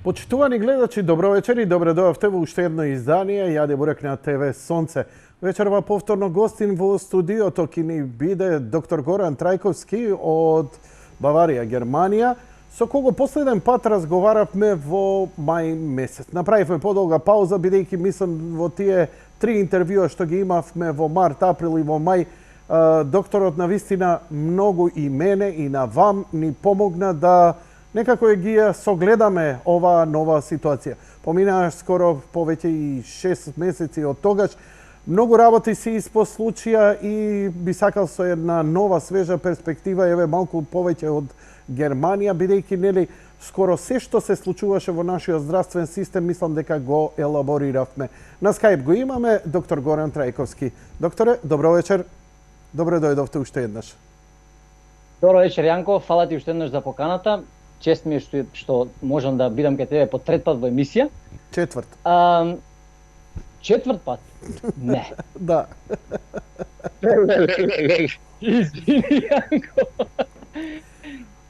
Почитувани гледачи, добро вечер и добре дојавте во уште едно издание Јаде Бурек на ТВ Сонце. Вечерва повторно гостин во студиото ќе ни биде доктор Горан Трајковски од Баварија, Германија, со кого последен пат разговаравме во мај месец. Направивме подолга пауза, бидејќи мислам во тие 3 интервјуа што ги имавме во март, април и во мај, докторот на вистина многу и мене и на вам ни помогна да некако ги согледаме оваа нова ситуација. Поминаа скоро повеќе и 6 месеци од тогаш. Многу работи се испослучија и би сакал со една нова свежа перспектива, еве малку повеќе од Германија, бидејќи нели скоро се што се случуваше во нашиот здравствен систем, мислам дека го елабориравме. На Skype го имаме доктор Горан Трајковски. Докторе, добро вечер. Добре дојдовте уште еднаш. Добро вечер, Јанко. Фала ти уште еднаш за поканата. Чест ми е што можам да бидам кај тебе по трет пат во емисија. Четврт. Четврт пат? Не. Да. Извини, Јанко.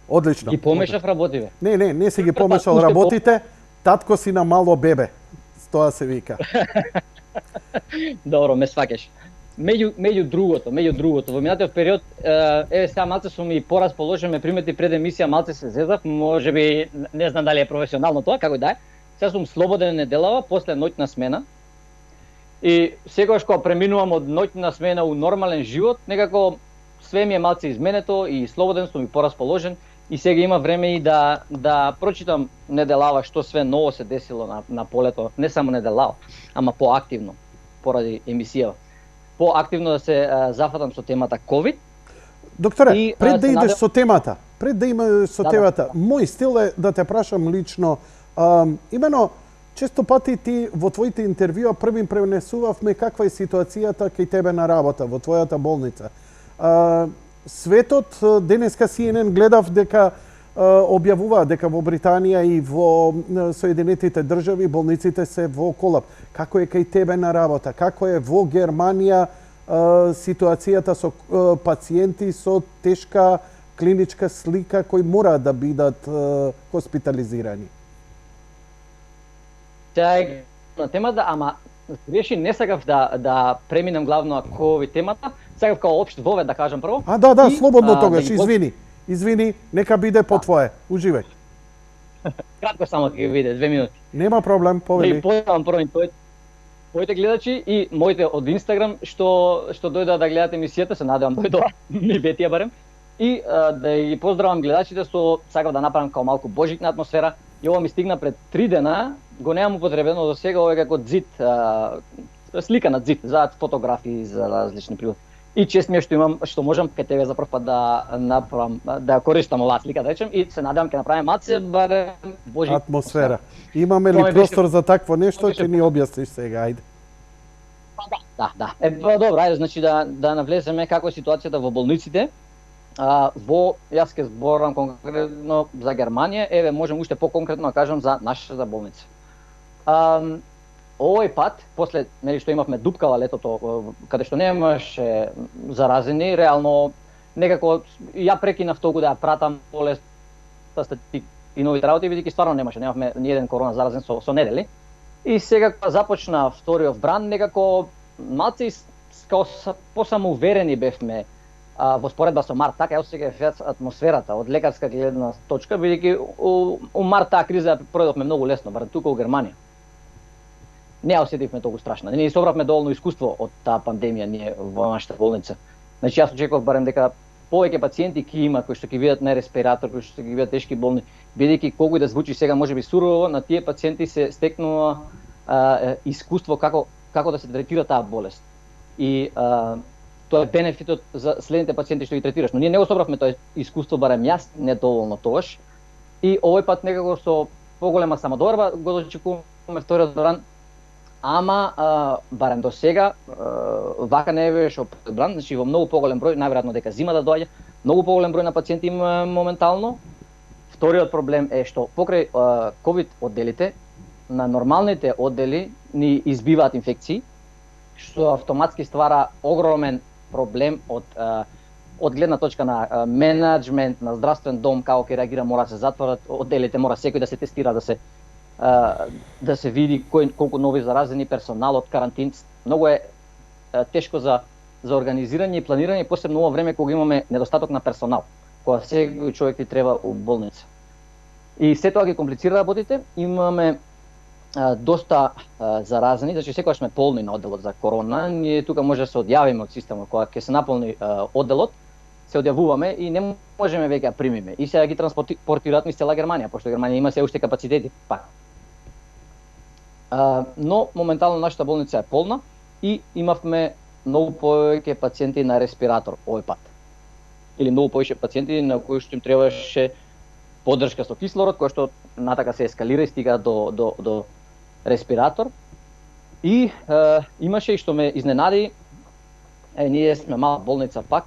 Одлично. Ги помешав работиве. Не си ги помешал работите. Татко си на мало бебе. Тоа се вика. Добро, ме сваќаш. Меѓу другото, во минатиот период, еве сега малце сум и порасположен, ме примети пред емисија, малце се зезав, можеби не знам дали е професионално тоа, како и да е. Сега сум слободен неделава, после ноќна смена. И секогаш кога преминувам од ноќна смена у нормален живот, некако све ми е малце изменето и слободен сум и порасположен. И сега има време и да прочитам неделава што све ново се десило на полето, не само неделава, ама поактивно, поради емисија. Поактивно да се зафатам со темата COVID. Докторе, пред да идеш со темата, мој стил е да те прашам лично, имено, често пати ти во твоите интервјуа првим пренесувавме каква е ситуацијата кај тебе на работа, во твојата болница. Светот, денеска CNN гледав дека објавува дека во Британија и во Соединетите држави болниците се во колап. Како е кај тебе на работа? Како е во Германија ситуацијата со пациенти со тешка клиничка слика кои мора да бидат хоспитализирани? Таа е на темата, ама реши не сакав да преминам главно COVID темата, сакав као општ вовед да кажам прво. Да, слободно тогаш, извини, нека биде по твое. Уживај. Кратко само ќе биде, 2 минути. Нема проблем, повели. И поздравам прво моите гледачи и моите од Инстаграм што дојдоа да гледат емисијата, се надевам дојдоа, ми бетија барем. И да ги поздравам гледачите со сакав да направам као малку божикна атмосфера. И ова ми стигна пред 3 дена, го немам употребено до сега, ова е како зид, слика на зид, за фотографии, за различни прилози. И чест ми е што можам кај тебе за прв пат да направам, да користам оваа слика, да речем, и се надевам ќе направиме маце барем божи атмосфера. Имаме ли простор за такво нешто, ќе ни објасниш сега, ајде. Да. Добро, ајде, значи да навлеземе како е ситуацијата во болниците. Јас ќе зборам конкретно за Германија, еве можам уште поконкретно да кажам за нашата болница. Овој пат, после што имавме дупкава летото, каде што немаше заразени, реално некако ја прекинав толку да ја пратам болест и новите работи, бидејќи стварно немавме ни еден корона заразен со недели. И сега кога започна вториот бран, некако малце посамоуверени бевме во споредба со март, така ја осеќав атмосферата од лекарска гледна точка, бидејќи у март таа криза пројдовме многу лесно, барем тука у Германија. Не ја осетивме толку страшно. Ние собравме доволно искуство од таа пандемија ние во нашата болница. Значи јас очекував барем дека повеќе пациенти ќе има кои што ќе видат на респиратор, кои што ќе видат тешки болни, бидејќи колку и да звучи сега можеби сурово, на тие пациенти се стекнува искуство како да се третира таа болест. И тоа е бенефитот за следните пациенти што ги третираш. Но ние не го собравме тоа искуство, барем јас, не доволно тогаш. И овој пат некако со поголема самодоверба го дочекуваме вториот бран. Ама, барем до сега, вака не беше бран, значи во многу поголем број, најверојатно дека зима да доаѓа, многу поголем број на пациенти има моментално. Вториот проблем е што покрај COVID одделите, на нормалните оддели ни избиваат инфекции, што автоматски ствара огромен проблем од гледна точка на менеджмент, на здравствен дом, како ќе реагира, мора да се затворат одделите, мора секој да се тестира, да се да се види колку нови заразени, персоналот, карантин. Многу е тешко за организирање и планирање, посебно ово време кога имаме недостаток на персонал, кога секој човек ти треба у болница. И се тоа ги комплицира работите. Имаме доста заразени, значи секогаш сме полни на одделот за корона. Ние тука може да се одјавиме од системот, кога ќе се наполни одделот, се одјавуваме и не можеме веќе да примиме. И сега ги транспортираат низ цела Германија, пошто Германија има се уште капацитети пак. Но моментално нашата болница е полна и имавме многу повеќе пациенти на респиратор овој пат. Или многу повеќе пациенти на кои што им требаше поддршка со кислород, кој што натака се ескалира и стига до респиратор. И имаше и што ме изненади, ние сме мала болница пак,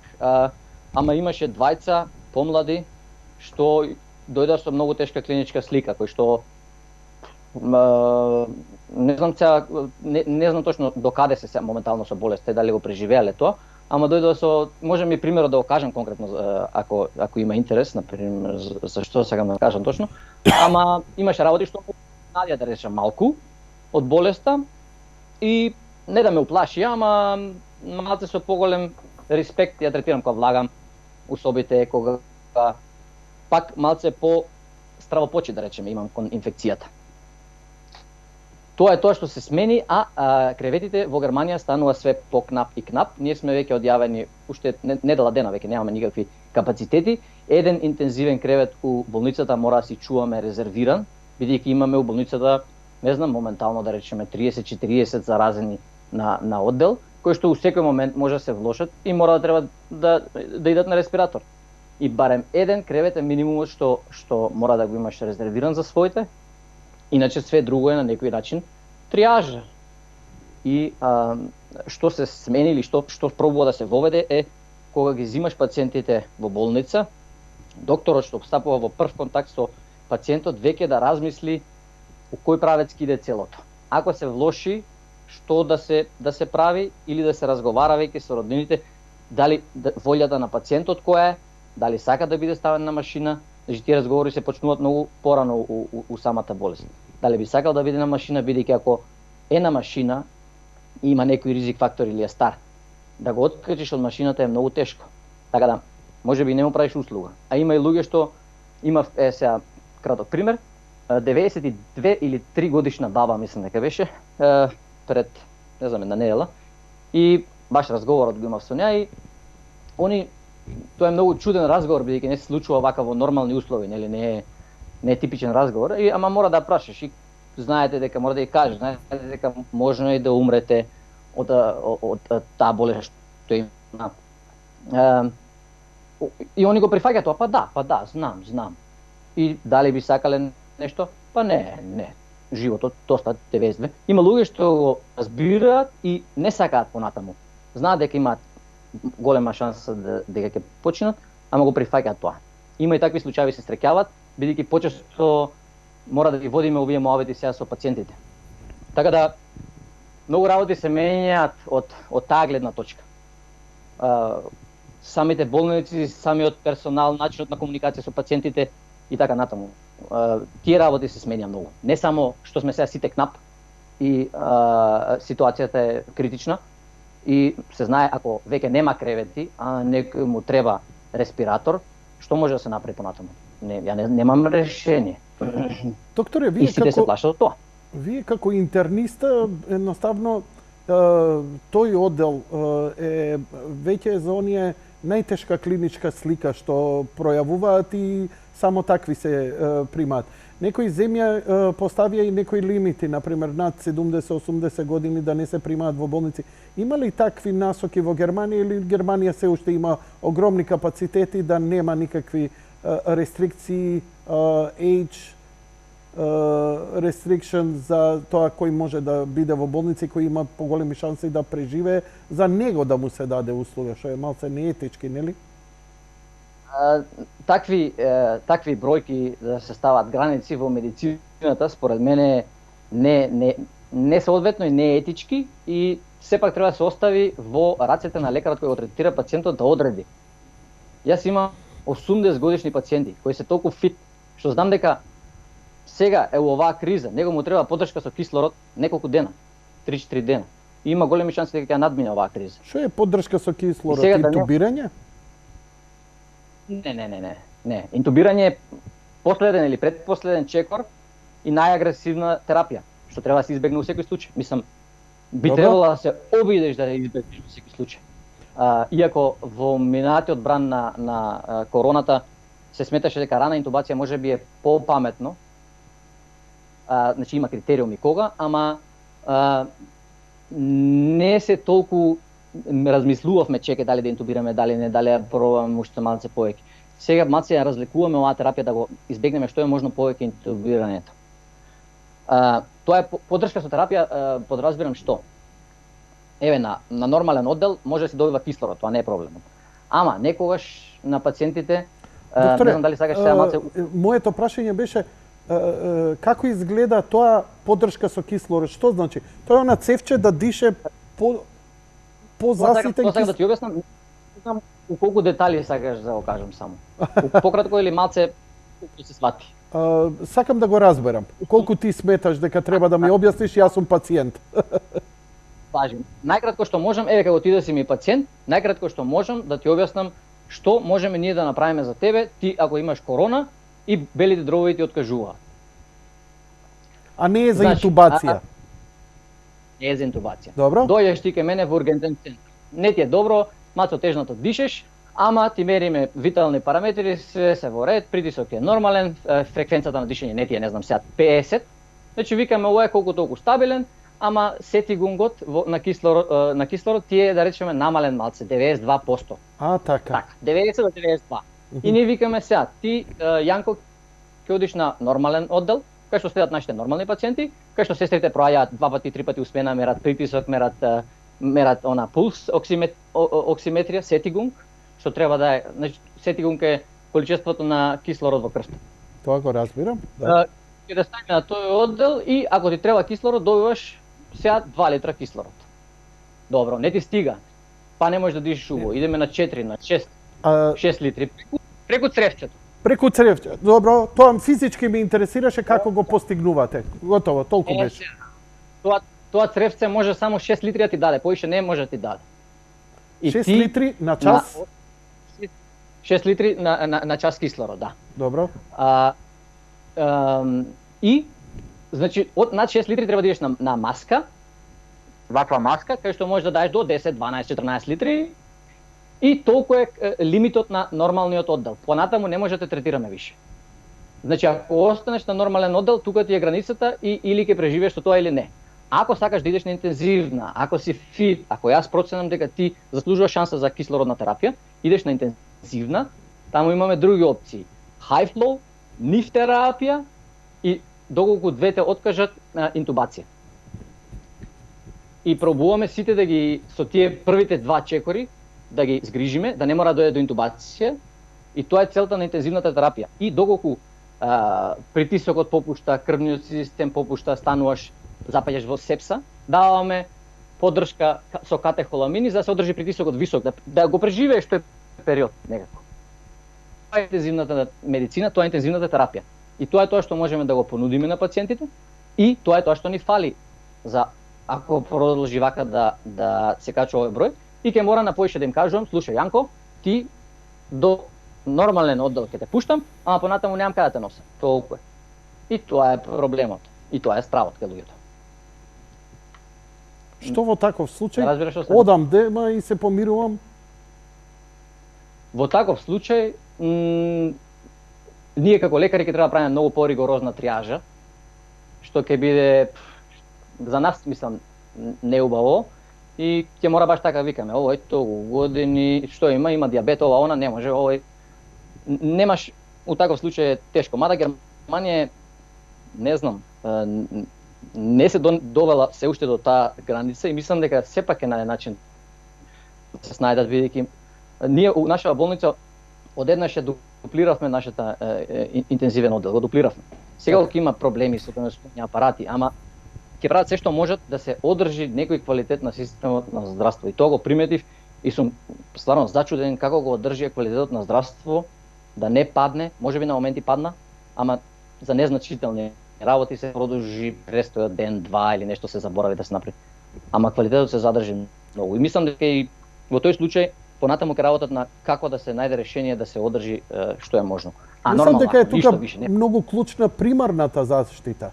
ама имаше двајца помлади што дојдоа со многу тешка клиничка слика, кои што не знам сега, не знам точно до каде се сега моментално со болест, дали го преживеале тоа, ама дојдоа со, можем и примерот да го кажам конкретно ако има интерес, например, за што сега да кажам точно, ама имаше работи што надија да речам малку од болеста и не да ме уплаши, ама малце со поголем респект ја третирам кога влагам особите, кога пак малце по стравопочи да речеме имам кон инфекцијата. Тоа е тоа што се смени, креветите во Германија станува све покнап и кнап. Ние сме веќе одјавени уште недела дена, веќе немаме никакви капацитети. Еден интензивен кревет у болницата мора да си чуваме резервиран, бидејќи имаме у болницата, не знам, моментално да речеме 30-40 заразени на оддел, кои што у секој момент може да се влошат и мора да треба да идат на респиратор. И барем еден кревет е минимумот што мора да го имаш резервиран за своите. Иначе све друго е на некој начин триажа. И што се смени или што пробува да се воведе е кога ги зимаш пациентите во болница, докторот што встапува во прв контакт со пациентот веќе да размисли у кој правец ќе иде целото. Ако се влоши, што да се прави или да се разговара веќе со роднините, дали волјата на пациентот која е, дали сака да биде ставен на машина. Значи тие разговори се почнуваат многу порано у самата болест. Дали би сакал да биде на машина, бидејќи ако е на машина и има некој ризик фактор или е стар, да го откачиш од машината е многу тешко. Така да, може би не му правиш услуга. А има и луѓе што сега краток пример, 92 или 3 годишна баба, мислам дека беше, пред не знам една недела, и баш разговорот го имав со неа и тоа е многу чуден разговор, бидејќи не се случува вака во нормални услови, нели, не е типичен разговор, ама мора да прашаш и знаете дека мора да ја кажеш, знаете дека можно и да умрете од таа болест што има. И они го прифаќаат тоа, па да, знам. И дали би сакале нешто? Па не. Животот доста те везле. Има луѓе што го разбираат и не сакаат понатаму. Знаат дека имаат голема шанса дека ќе починат, ама го прифаќаат тоа. Има и такви случаи се среќаваат, бидејќи почесто мора да ги водиме овие моавети сега со пациентите. Така да многу работи се менјаат од таа гледна точка. Самите болници, самиот персонал, начинот на комуникација со пациентите и така натаму. Тие работи се сменја многу. Не само што сме сега сите кнап и ситуацијата е критична и се знае ако веќе нема кревети, а некој му треба респиратор, што може да се направи понатаму? Ја немам решение. Докторе, и сите се плашат од тоа. Вие како интерниста, едноставно, тој оддел е веќе за оние најтешка клиничка слика што пројавуваат и само такви се примаат. Некои земја поставија и некои лимити, например над 70-80 години да не се примаат во болници. Има ли такви насоки во Германија или Германија се уште има огромни капацитети да нема никакви рестрикции, age restriction за тоа кој може да биде во болници, кој има поголеми шанси да преживее, за него да му се даде услуга, што е малце неетички, нели? Такви бројки да се стават граници во медицината, според мене не соодветно и не етички и сепак треба да се остави во рацете на лекарот кој го третира пациентот да одреди. Јас имам 80 годишни пациенти кои се толку фит, што знам дека Сега е оваа криза, него му треба поддршка со кислород неколку дена, 3-4 дена. И има големи шанси дека ќе надмине оваа криза. Што е поддршка со кислород? И сега да не- Интубирање? Не. Интубирање е последен или предпоследен чекор и најагресивна терапија, што треба да се избегне во секој случај. Мислам, би Добро. требало да се обидеш да ја избегнеш во секој случај. Иако во минатиот бран на короната се сметаше дека рана интубација може би е попаметно, значи има критериуми кога, ама не се толку размислувавме чеке дали да интубираме, дали не, дали да пробаме уште малце повеќе. Сега малце ја разликуваме оваа терапија да го избегнеме што е можно повеќе интубирањето. Тоа е поддршка со терапија, подразбирам што. Еве на нормален оддел може да се добива кислород, тоа не е проблемот. Ама некогаш на пациентите, не знам дали сакаш сега малце. Моето прашање беше како изгледа тоа поддршка со кислород? Што значи? Тоа е она цевче да дише по заситен Тоа сакам да кислород. ти објаснам, не знам у колку детали сакаш да го кажам само. Пократко или малце да се свати. Сакам да го разберам. Колку ти сметаш дека треба да ми објасниш, јас сум пациент. Важно. Најкратко што можам, еве како ти да си ми пациент, најкратко што можам да ти објаснам што можеме ние да направиме за тебе, ти ако имаш корона и белите дробови ти откажуваат. А не е за Значи, интубација. Не е за интубација. Добро? Дојдеш ти кај мене во ургентен центар. Не ти е добро, мацо тежното дишеш, ама ти мериме витални параметри, се во ред, притисок е нормален, фреквенцијата на дишење не ти е, не знам сега, 50. Значи викаме ова е колку толку стабилен, ама сетигунгот на кислород ти е, да речеме, намален малце, 92%. Така. Така, 90 до 92. И ние викаме сега, ти, Јанко, ќе одиш на нормален оддел, кај што следат нашите нормални пациенти, кај што сестрите проаѓаат 2 пати, 3 пати усмена, мерат притисок, мерат она пулс, оксиметрија, сетигунг, што треба да е, значи сетигунг е количеството на кислород во крвта. Тоа го разбирам. Да. Ќе да стане на тој оддел и ако ти треба кислород, добиваш сега 2 литра кислород. Добро, не ти стига. Па не можеш да дишиш убаво. Идеме на 4, на 6, 6 литри преку цревчето. Преку цревче. Добро, тоа физички ме интересираше како го постигнувате. Готово, толку беше. Тоа цревце може само 6 литри да ти даде, поише не може да ти даде. 6 литри на час? 6 литри на час кислород, да. Добро. И значи од над 6 литри треба да идеш на маска. Ваква маска кај што можеш да даеш до 10, 12, 14 литри. И толку е лимитот на нормалниот оддел. Понатаму не може да те третираме више. Значи ако останеш на нормален оддел, тука ти е границата и или ќе преживееш со тоа или не. Ако сакаш да идеш на интензивна, ако си фит, ако јас проценам дека ти заслужуваш шанса за кислородна терапија, идеш на интензивна, таму имаме други опции. High flow, нив терапија и доколку двете откажат интубација. И пробуваме сите да ги со тие првите 2 чекори да ги згрижиме, да не мора да дојде до интубација, и тоа е целта на интензивната терапија. И доколку притисокот попушта, крвниот систем попушта, стануваш, запаѓаш во сепса, даваме поддршка со катехоламини за да се одржи притисокот висок, да го преживееш тој период некако. Тоа е интензивната медицина, тоа е интензивната терапија. И тоа е тоа што можеме да го понудиме на пациентите, и тоа е тоа што ни фали за ако продолжи вака да се качува овој број. И ќе мора на поише да им кажувам, слушај Јанко, ти до нормален оддел ќе те пуштам, ама понатаму немам каде да те носам. Толку е. И тоа е проблемот. И тоа е стравот кај луѓето. Што во таков случај? Разбираш што Одам дема и се помирувам? Во таков случај, ние како лекари ќе треба да правиме многу поригорозна триажа, што ќе биде за нас, мислам, неубаво. И ќе мора баш така викаме, овој толку години, што има дијабет, ова, она, не може, овој немаш, у таков случај е тешко. Мада Германија, не знам, не се довела се уште до таа граница и мислам дека сепак е на начин да се снајдат, бидејќи ние у нашава болница одеднаш ја дуплиравме нашата интензивен оддел, го дуплиравме. Сега кога има проблеми со преносни апарати, ама ќе прават се што можат да се одржи некој квалитет на системот на здравство. И тоа го приметив и сум стварно зачуден како го одржи квалитетот на здравство да не падне, можеби на моменти падна, ама за незначителни работи се продолжи престојот ден, два или нешто се заборави да се направи. Ама квалитетот се задржи многу. И мислам дека и во тој случај понатаму ќе работат на како да се најде решение да се одржи што е можно. А Мислам нормално, дека е ништо тука више не. многу клучна примарната заштита.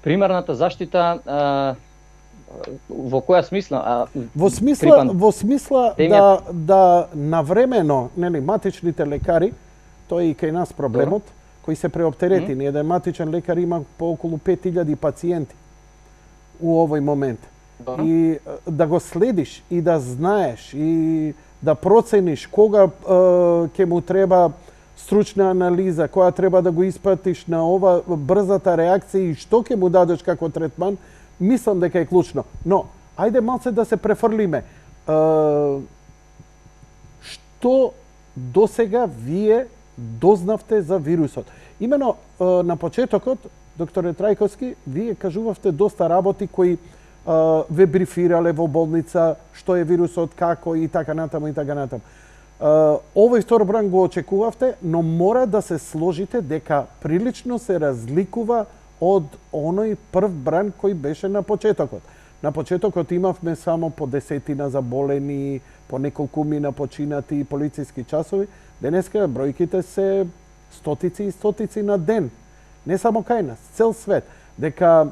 Примарната заштита во која смисла? Во смисла да навремено, нели, матичните лекари, тоа е и кај нас проблемот, кои се преоптеретени. Еден матичен лекар има по околу 5000 пациенти у овој момент. И да го следиш и да знаеш и да процениш кога ќе му треба стручна анализа, која треба да го испратиш на ова брзата реакција и што ќе му дадеш како третман, мислам дека е клучно. Но, ајде малце да се префрлиме. Што досега вие дознавте за вирусот? Имено на почетокот, докторе Трајковски, вие кажувавте доста работи кои ве брифирале во болница, што е вирусот, како и така натаму и така натаму. Овој втор бран го очекувавте, но мора да се сложите дека прилично се разликува од оној прв бран кој беше на почетокот. На почетокот имавме само по 10 заболени, по неколку мина починати полициски часови. Денеска бројките се стотици и стотици на ден. Не само кај нас, цел свет. Дека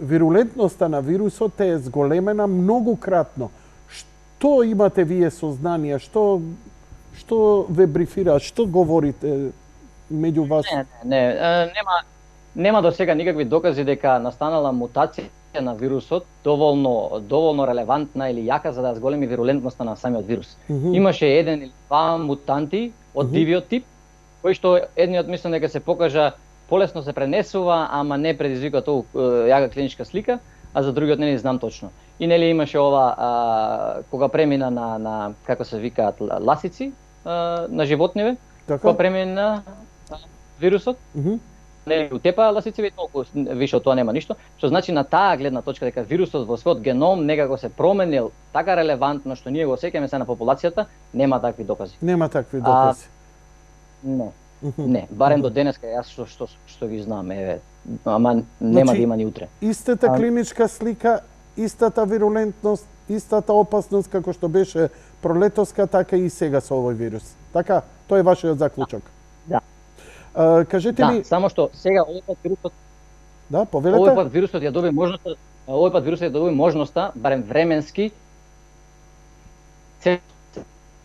вирулентноста на вирусот е зголемена многукратно. Што имате вие сознанија? Што ве брифира? Што говорите меѓу вас? Нема до сега никакви докази дека настанала мутација на вирусот доволно релевантна или јака за да зголеми вирулентноста на самиот вирус. Имаше еден или два мутанти од дивиот тип, кои што едниот мислам дека се покажа полесно се пренесува, ама не предизвика толку јака клиничка слика, а за другиот не знам точно. И нели имаше ова кога премина на како се викаат ласици на животниве, кога премина вирусот. Нели утепа ласиците и толку више од тоа нема ништо, што значи на таа гледна точка дека вирусот во својот геном некако се променил така релевантно што ние го сеќаме се на популацијата, нема такви докази. Нема такви докази. Не, барем до денеска јас што ги знам, ама нема да има ни утре. Истата клиничка слика, истата вирулентност, истата опасност како што беше пролетоска, така и сега со овој вирус. Така, тоа е вашиот заклучок. Да. Кажете ли... Да, само што сега овој пат вирусот... Да, повелете. Овој пат вирусот ја доби можноста, барем временски,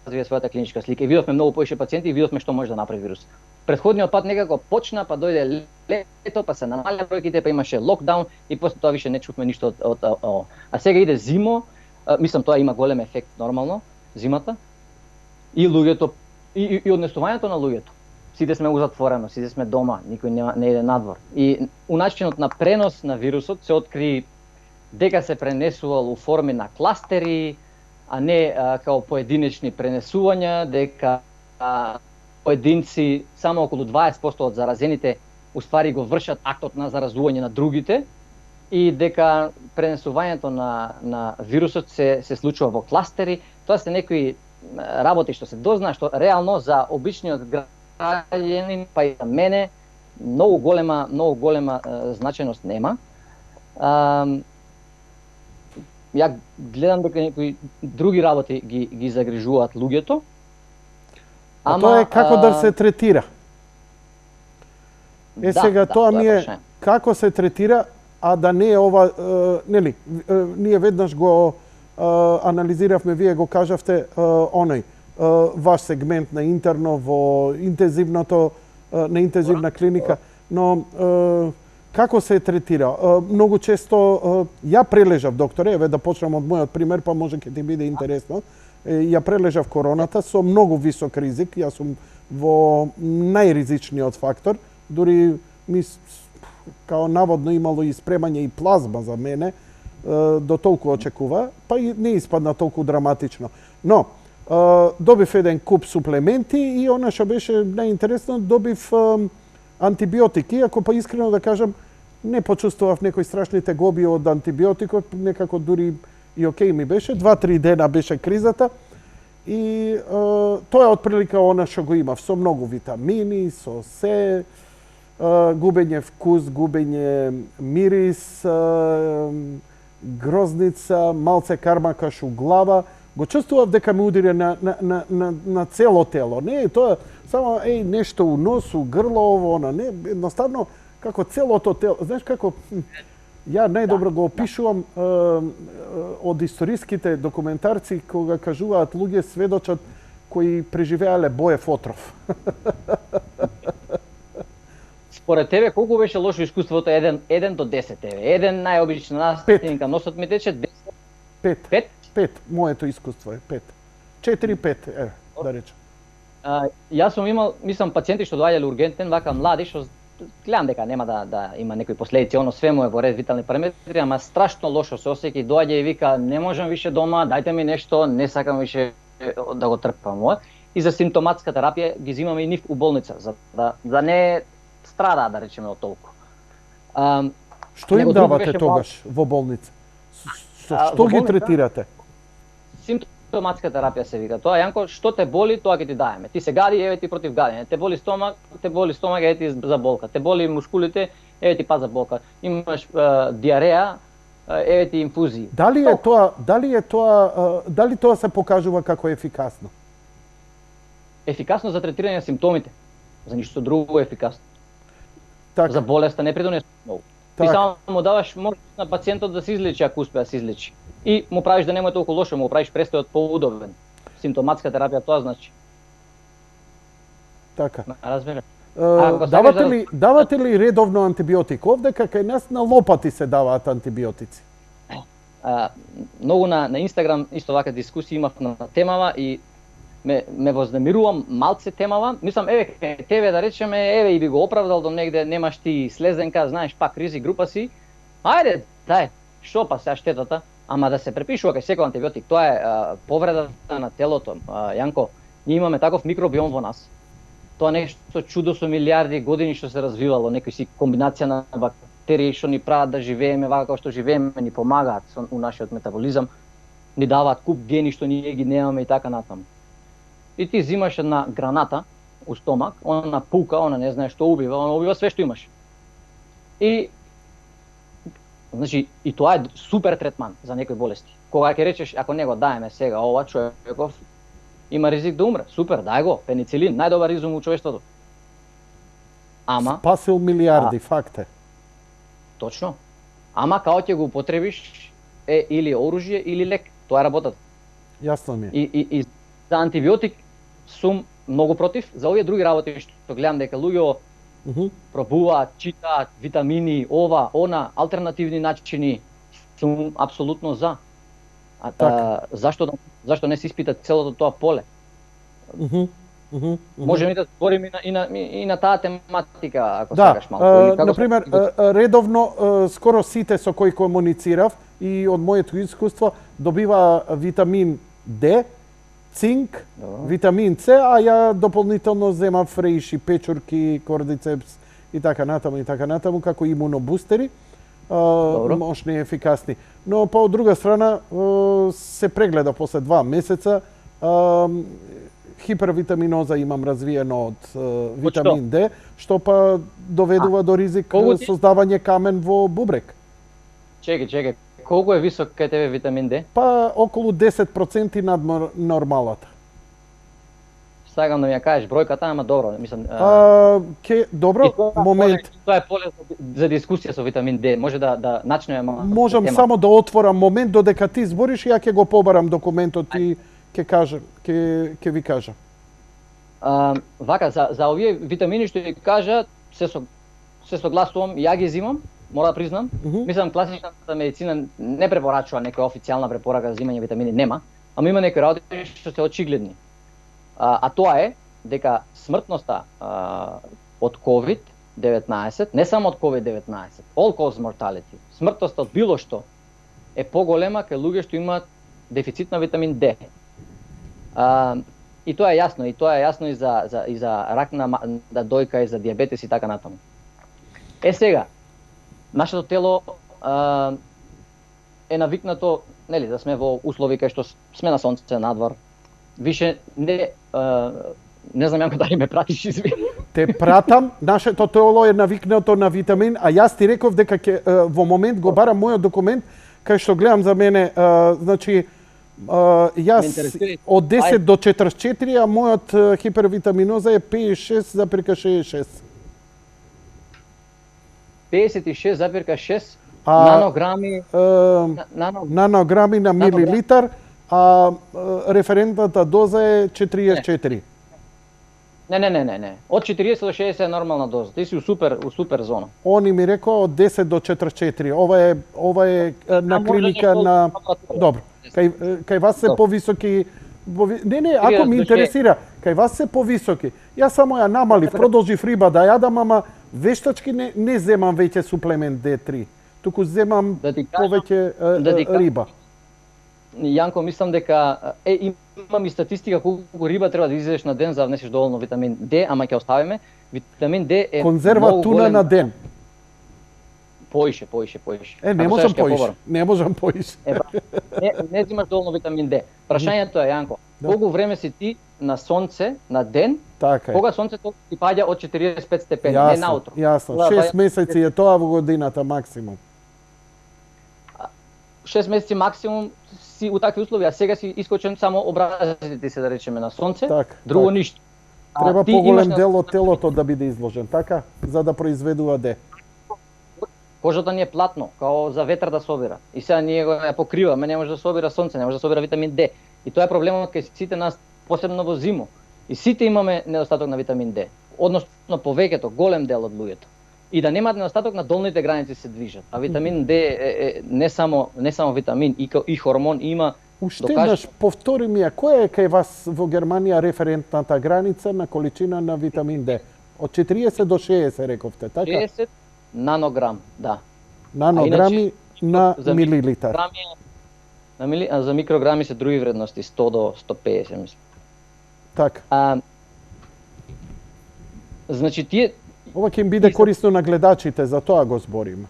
развие својата клиничка слика и видовме многу повеќе пациенти и видовме што може да направи вирус. Претходниот пат некако почна, па дојде лето, па се намаля бројките, па имаше локдаун и после тоа више не чувме ништо од ово. А сега иде зимо, мислам тоа има голем ефект нормално, зимата, и луѓето, и однесувањето на луѓето. Сите сме узатворено, сите сме дома, никој не иде надвор. И у начинот на пренос на вирусот се откри дека се пренесувал у форми на кластери, а не као поединечни пренесувања, дека поединци, само околу 20% од заразените уствари го вршат актот на заразување на другите и дека пренесувањето на вирусот се случува во кластери. Тоа се некои работи што се дознаа, што реално за обичниот граѓанин, па и за мене, многу голема значајност нема. Ја гледам дека некои други работи ги загрижуваат луѓето. А тоа е како да се третира. Сега тоа ми е како се третира, а да не е ова, нели, ние веднаш го анализиравме, вие го кажавте, оној, ваш сегмент на интерно во на интензивна клиника, но како се третира? Многу често ја прележав, докторе, еве да почнам од мојот пример, па може ќе ти биде интересно. Ја прележав короната со многу висок ризик, јас сум во најризичниот фактор, дури ми као наводно имало и спремање и плазма за мене, до толку очекува, па и не испадна толку драматично. Но, добив еден куп суплементи и она што беше најинтересно, добив антибиотики, иако па искрено да кажам, не почувствував некои страшни тегоби од антибиотикот, некако дури и окей ми беше, 2-3 дена беше кризата И тоа е отприлика она што го има, со многу витамини, со се, губење вкус, губење мирис, грозница, малце кармакаш у глава, го чувствував дека ме удире на цело тело. Не е тоа само нешто у нос, у грло, ово, она, не, едноставно како целото тело. Знаеш како ја најдобро го опишувам од историските документарци кога кажуваат луѓе сведочат кои преживеале боев отров. Според тебе колку беше лошо искуството 1 до 10 еве? Еден најобична настинка носот ми тече 10. 5. 5. Моето искуство е 5. 4-5, да речем. Јас сум имал, мислам, пациенти што доаѓале ургентен, вака млади, што гледам дека нема да има некои последици, оно све му е во ред витални параметри, ама страшно лошо се осеќа и доаѓа и вика не можам више дома, дајте ми нешто, не сакам више да го трпам. И за симптоматска терапија ги земаме и нив у болница, за да не страдаат, да речеме, од толку. Што им давате тогаш во болница? Што ги третирате? Симптоматска терапија се вика. Тоа Јанко, што те боли, тоа ќе ти даеме. Ти се гади, еве ти против гадење. Те боли стомак, еве ти за болка. Те боли мускулите, еве ти па за болка. Имаш диареја, еве ти инфузии. Дали тоа се покажува како ефикасно? Ефикасно за третирање на симптомите. За ништо друго ефикасно. Так. За болеста не придонесува многу. Ти само му даваш можност на пациентот да се излечи ако успее да се излечи. И му правиш да нема толку лошо, му правиш престојот поудобен. Симптоматска терапија тоа значи. Така. Разбира. Давате ли редовно антибиотик? Овде кај нас на лопати се даваат антибиотици. Многу на Инстаграм исто вака дискусии имав на темава и ме вознемирувам малце темава. Мислам, еве кај тебе да речеме, еве и би го оправдал до негде, немаш ти слезенка, знаеш, пак ризи група си. Ајде, дај, што па сега штетата? Ама да се препишува кај секој антибиотик, тоа е повреда на телото. Јанко, ние имаме таков микробиом во нас. Тоа нешто чудо со милиарди години што се развивало, некои си комбинација на бактерии што ни прават да живееме вака како што живееме, ни помагаат у нашиот метаболизам, ни даваат куп гени што ние ги немаме и така натаму. И ти зимаш една граната у стомак, она пука, она не знае што убива, она убива све што имаш. И значи, и тоа е супер третман за некои болести. Кога ќе речеш, ако не го даеме сега ова, човеков има ризик да умре. Супер, дај го, пеницилин, најдобар изум у човештвото. Ама спасил милиарди, факт е. Точно. Ама као ќе го употребиш е или оружје или лек. Тоа е работата. Јасно ми е. И за антибиотик сум многу против. За овие други работи што гледам дека луѓе пробуваат, читаат, витамини, ова, она, алтернативни начини, сум апсолутно за. Зашто не се испита целото тоа поле? Можеме да збориме и на таа тематика, ако сакаш малку. Например, редовно, скоро сите со кои комуницирав и од моето искуство добива витамин D, цинк, витамин С, а ја дополнително земам фреиши, печурки, кордицепс и така натаму како имунобустери, мощни и ефикасни. Но па од друга страна се прегледа после 2 месеца, хипервитаминоза имам развиено од витамин D, што па доведува до ризик создавање камен во бубрек. Чекај. Колку е висок кај тебе витамин D? Па околу 10% над нормалата. Сакам да ми ја кажеш бројката, ама добро, мислам. Добро, момент. Тоа е поле за дискусија со витамин D. Може да начнеме Можам само да отворам момент додека ти збориш и ја ќе го побарам документот и ќе ви кажам. Вака за овие витамини што ви кажа, се согласувам, ја ги зимам. Мора да признам, мислам класичната медицина не препорачува некоја официјална препорака за земање витамини, нема, ама има некои работи што се очигледни. А тоа е дека смртноста од COVID-19, не само од COVID-19, all cause mortality, смртноста од било што е поголема кај луѓе што имаат дефицит на витамин D. И тоа е јасно и за рак на дојка и за диабетес и така натаму. Сега, нашето тело е навикнато, нели, да сме во услови кај што сме на сонце надвор, Више не знам Јанко дали ме пратиш, извини. Те пратам, нашето тело е навикнато на витамин, а јас ти реков дека во момент го барам мојот документ, кај што гледам за мене, значи, јас од 10 до 44, а мојот хипервитаминоза е 56,66. 56,6 нанограми нанограми на милилитар, а референтната доза е 44. Не. Од 40 до 60 е нормална доза. Ти си у супер зона. Они ми рекоа од 10 до 44. Ова е на клиника на... Добро. Кај вас се повисоки... Не, ако ми интересира, кај вас се повисоки. Јас само ја намалив, продолжив риба да јадам, ама вештачки не земам веќе суплемент D3. Туку земам повеќе риба. Јанко, мислам дека имам и статистика колку риба треба да изедеш на ден за да внесеш доволно витамин D, ама ќе оставиме. Витамин D е конзерва туна на ден. Поише. Не можам поише. Не можам поише. Не земаш доволно витамин D. Прашањето е, Јанко, колку време си ти на сонце на ден? Така е. Кога сонцето ти паѓа од 45 степени, не наутро. Јасно. 6 месеци е тоа во годината максимум. 6 месеци максимум си у такви услови, а сега си искочен само образите ти се да речеме на сонце, друго ништо. Треба поголем дел од телото да биде изложен, така, за да произведува D. Кожата ни е платно, као за ветар да собира. И сега ние го ја покриваме, не може да собира сонце, не може да собира витамин D. И тоа е проблемот кај сите нас, посебно во зимо. И сите имаме недостаток на витамин D. Односно повеќето, голем дел од луѓето. И да немаат недостаток на долните граници се движат. А витамин D е не само витамин, и хормон има. Уште еднаш повтори ми ја, која е кај вас во Германија референтната граница на количина на витамин D? Од 40 до 60 рековте, така? 60 нанограм, да. Нанограми на милилитар. За микрограми се други вредности, 100 до 150, мислам. Така. Значи тие ова ќе им биде корисно на гледачите, за тоа го збориме.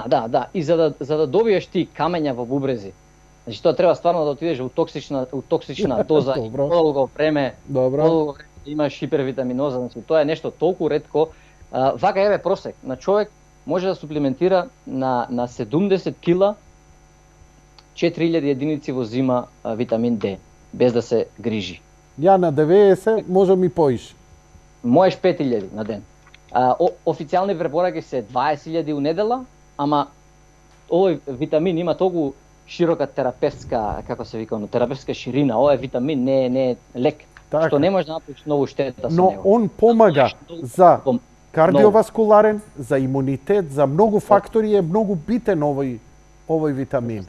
Да. И за да добиеш ти камења во бубрези, значи тоа треба стварно да отидеш во токсична доза и долго време. Долго време имаш хипервитаминоза, значи тоа е нешто толку ретко. Вака еве просек на човек може да суплементира на 70 кила 4000 единици во зима витамин D, без да се грижи. Ја на 90 можам и поише. Можеш 5000 на ден. Официјални препораки се 20.000 у недела, ама овој витамин има толку широка терапевтска, како се вика, терапевтска ширина. Ова е витамин, не е лек, така, што не може да направиш многу штета со него. Но он помага за кардиоваскуларен, за имунитет, за многу фактори, е многу битен овој витамин.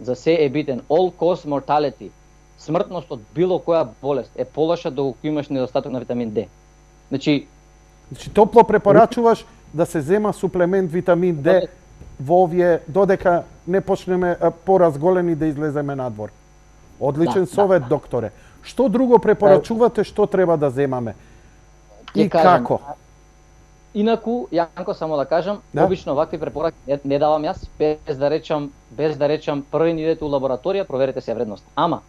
За се е битен. All cause mortality. Смртност од било која болест е полоша доколку имаш недостаток на витамин D. Значи топло препорачуваш да се зема суплемент витамин D во овие, додека не почнеме поразголени да излеземе надвор. Одличен совет, докторе. Што друго препорачувате, што треба да земаме? И како? Инаку, Јанко, само да кажам, обично вакви препораки не давам јас, без да речам први ни идете у лабораторија, проверете се вредност. Ама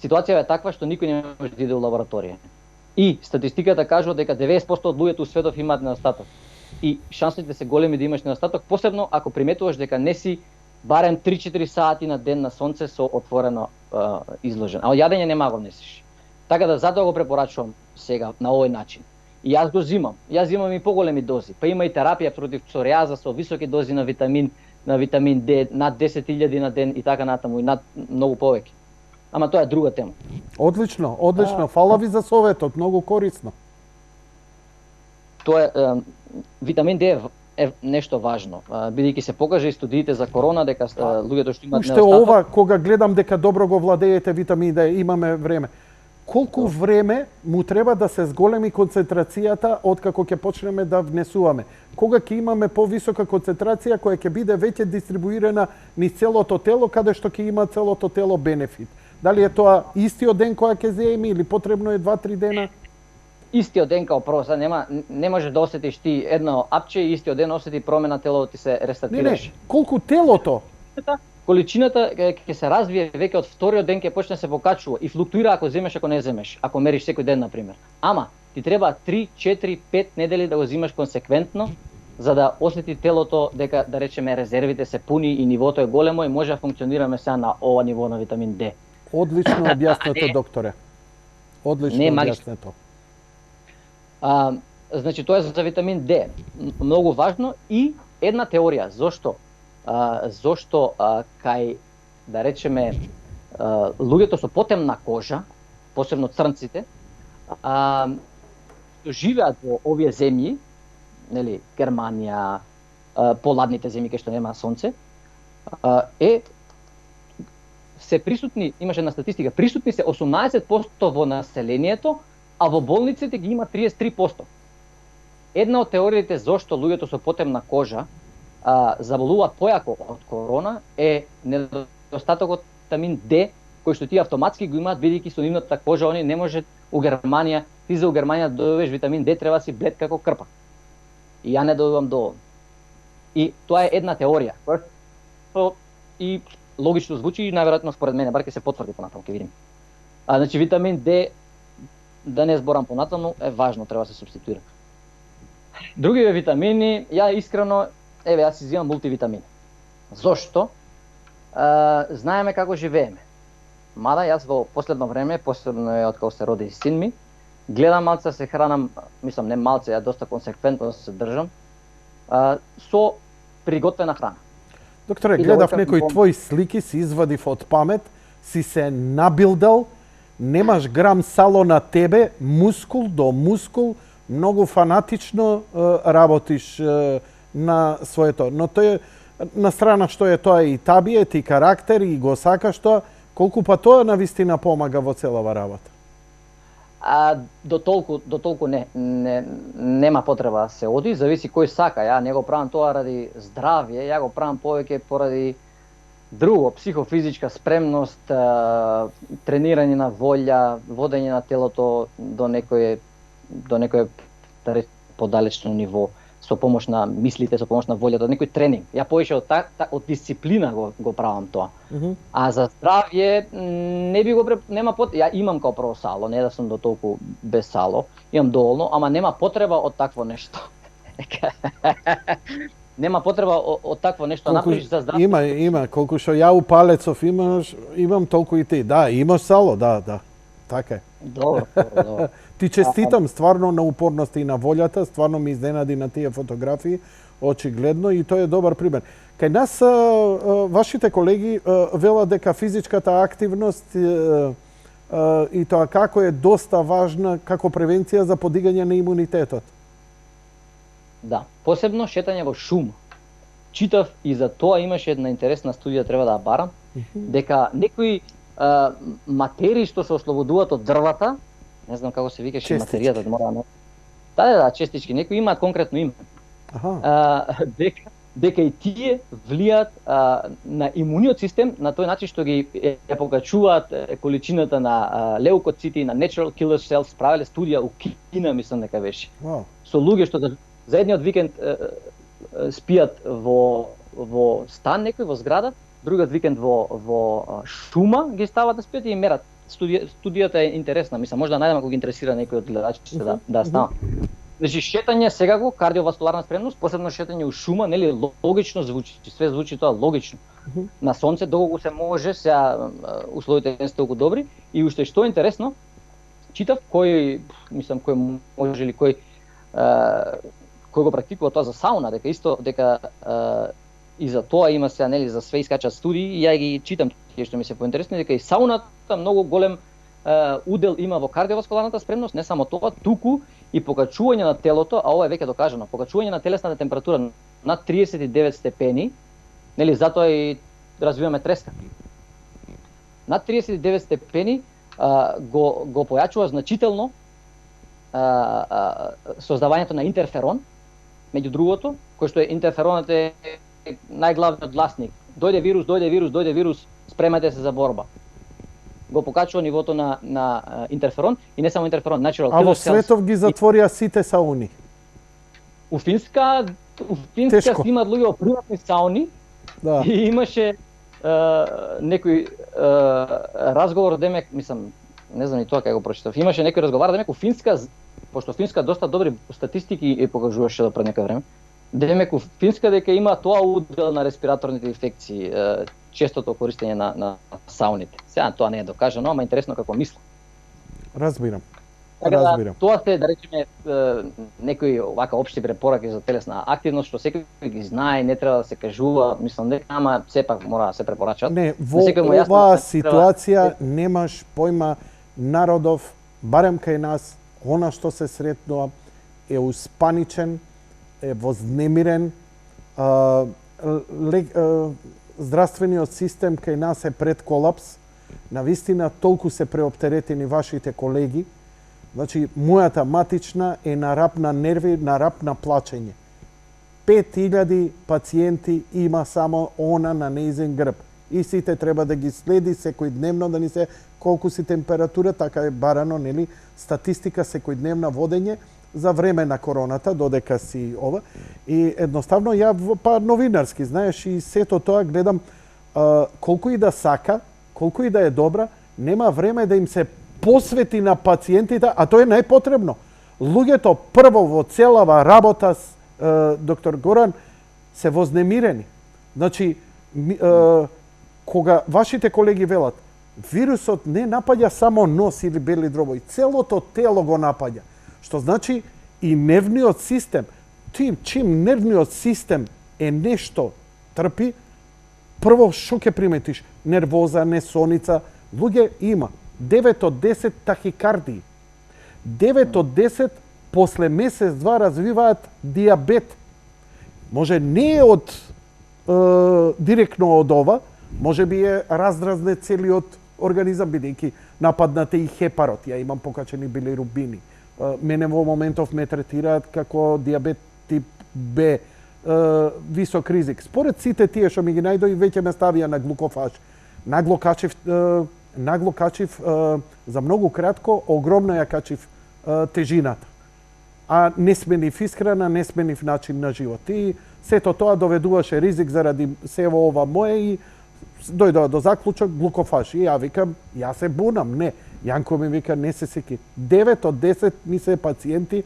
ситуацијата е таква што никој не може да иде у лабораторија. И статистиката кажува дека 90% од луѓето у светот имаат недостаток. И шансите се големи да имаш недостаток, посебно ако приметуваш дека не си барем 3-4 сати на ден на сонце со отворено изложен. А јадење нема го внесеш. Така да затоа го препорачувам сега на овој начин. И јас го зимам. Јас зимам и поголеми дози. Па има и терапија против псориаза со високи дози на витамин D, над 10.000 на ден и така натаму, и над многу повеќе. Ама тоа е друга тема. Одлично. Фала ви за советот, многу корисно. Тоа е, витамин D е нешто важно. Бидејќи се покажа и студиите за корона дека луѓето што имаат недостаток. Уште ова, кога гледам дека добро го владеете витамин D, имаме време. Колку време му треба да се зголеми концентрацијата откако ќе почнеме да внесуваме? Кога ќе имаме повисока концентрација која ќе биде веќе дистрибуирана низ целото тело, каде што ќе има целото тело бенефит? Дали е тоа истиот ден која ќе земе или потребно е 2-3 дена? Истиот ден као прво, не може да осетиш ти едно апче и истиот ден осети промена, телото ти се рестартираш. Колку телото количината ќе се развие веќе од вториот ден, ќе почне се покачува и флуктуира ако земеш, ако не земеш, ако мериш секој ден на пример. Ама ти треба 3, 4, 5 недели да го земаш консеквентно за да осети телото дека да речеме резервите се пуни и нивото е големо и може да функционираме сега на ова ниво на витамин D. Одлично објаснето, докторе. Одлично објаснето. Значи тоа е за витамин D. Многу важно и една теорија зошто кај да речеме луѓето со потемна кожа, посебно црнците, живеат во овие земји, нели, Германија, поладните земји кај што нема сонце, се присутни, имаше една статистика, присутни се 18% во населението, а во болниците ги има 33%. Една од теориите зошто луѓето со потемна кожа заболуваат појако од корона е недостатокот витамин D, кој што тие автоматски го имаат бидејќи со нивната кожа они не може у Германија, ти за у Германија да добиеш витамин D треба да си блед како крпа. И ја не добивам доволно. И тоа е една теорија, која и логично звучи и најверојатно според мене, бар ќе се потврди понатаму, ќе видим. Значи витамин D, да не зборам понатаму, е важно, треба да се субституира. Другите витамини, ја искрено, јас си земам мултивитамини. Зошто? Знаеме како живееме. Мада јас во последно време, посебно е од кога се роди син ми, гледам малце се хранам, мислам не малце, ја доста консеквентно се држам, со приготвена храна. Докторе, гледав некои твои слики, си извадив од памет, си се набилдал, немаш грам сало на тебе, мускул до мускул, многу фанатично работиш на своето. Но тој на страна што е тоа и табиет и карактер и го сакаш тоа, колку па тоа навистина помага во целава работа? До толку нема потреба да се оди, зависи кој сака. Ја не го правам тоа ради здравје, ја го правам повеќе поради друго, психофизичка спремност, тренирање на волја, водење на телото до некое да речем подалечно ниво, со помош на мислите, со помош на волјата, некој тренинг. Ја повеќе од дисциплина го правам тоа. А за здравје не би го нема ја имам као прво сало, не да сум до толку без сало, имам доволно, ама нема потреба од такво нешто. Нема потреба од такво нешто направиш за здравје. Има, колку што ја у Палецов имам толку и ти. Да, имаш сало, да. Така е. Добро. Ти честитам стварно на упорноста и на волјата, стварно ми изненади на тие фотографии, очигледно, и тоа е добар пример. Кај нас, вашите колеги велат дека физичката активност и тоа како е доста важна како превенција за подигање на имунитетот. Да, посебно шетање во шум. Читав и за тоа имаше една интересна студија, треба да ја барам, дека некои материи што се ослободуваат од дрвата, не знам како се викаше материјата, мора да. Да, честички, некои имаат конкретно име. Дека и тие влијат на имуниот систем на тој начин што ги покачуваат количината на леукоцити, на natural killer cells, правеле студија у Кина, мислам дека беше. Со луѓе што за едниот викенд спијат во стан некој, во зграда, другиот викенд во шума ги стават да спијат и мерат. Студијата е интересна, мислам, може да најдеме ако ги интересира некој од гледачите да става. Значи шетање секако, кардиоваскуларна спремност, посебно шетање у шума, нели логично звучи, све звучи тоа логично. На сонце доколку се може, сега условите не се толку добри и уште што е интересно, читав кој може ли кој го практикува тоа за сауна, дека и за тоа има сега, нели, за све искачат студии, и ја ги читам тие што ми се поинтересни, дека и сауната многу голем удел има во кардиоваскуларната спремност, не само тоа, туку и покачување на телото, а ова е веќе докажано, покачување на телесната температура над 39 степени, нели, затоа и развиваме треска. Над 39 степени го појачува значително создавањето на интерферон, меѓу другото, кој што е интерферонот е најглавниот гласник. Дојде вирус, спремете се за борба. Го покачува нивото на интерферон и не само интерферон, natural killer cells. А во светов ги затворија сите сауни. У Финска си имаат луѓе во приватни сауни и имаше некој разговор демек, мислам, не знам и тоа како го прочитав. Имаше некој разговар демек у Финска, пошто Финска доста добри статистики ја покажуваше до пред некој време. Демек у Финска дека има тоа удел на респираторните инфекции, честото користење на сауните. Сега тоа не е докажано, ама интересно како мислам. Разбирам. Така да, Разбирам. тоа се, да речеме, некои овака општи препораки за телесна активност, што секој ги знае, не треба да се кажува, мислам дека, ама сепак мора да се препорачат. Не, во секој му е јасно оваа дека ситуација немаш појма народов, барем кај нас, она што се сретнува е успаничен, е вознемирен, здравствениот систем кај нас е пред колапс, навистина толку се преоптеретени вашите колеги. Значи, мојата матична е на рап на нерви, на рап на плачење. 5000 пациенти има само она на нејзин грб. И сите треба да ги следи секојдневно, да ни се колку си температура, така е барано, нели, статистика секојдневна водење за време на короната, додека си ова. И едноставно ја па новинарски, знаеш, и сето тоа гледам колку и да сака, колку и да е добра, нема време да им се посвети на пациентите, а тоа е најпотребно. Луѓето прво во целава работа с доктор Горан се вознемирени. Значи, кога вашите колеги велат, вирусот не напаѓа само нос или бели дробови, целото тело го напаѓа. Што значи и нервниот систем. Чим нервниот систем е нешто трпи, прво што ќе приметиш? Нервоза, несоница. Луѓе има 9 од 10 тахикардии. 9 од 10 после месец-два развиваат диабет. Може не е од директно од ова, може би е раздразне целиот организам, бидејќи нападнате и хепарот. Ја имам покачени билирубини. Мене во моментов ме третираат како диабет тип Б, висок ризик. Според сите тие што ми ги најдои, веќе ме ставија на глукофаж. Нагло качив за многу кратко, огромно ја качив тежината. А не сменив исхрана, не сменив начин на живот. И сето тоа доведуваше ризик заради сево ова мое и дојдоа до заклучок глукофаж. И ја викам, ја се бунам, не. Јанко ми вика, не се секи. 9 од 10 ми се пациенти,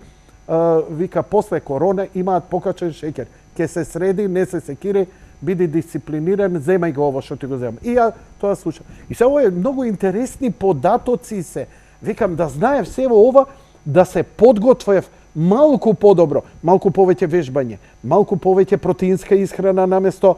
вика, после корона имаат покачен шеќер. Ке се среди, не се секири, биди дисциплиниран, земај го ово што ти го земам. И ја тоа слушам. И се ово е многу интересни податоци се. Викам, да знаев се ова, да се подготвев малку подобро, малку повеќе вежбање, малку повеќе протеинска исхрана наместо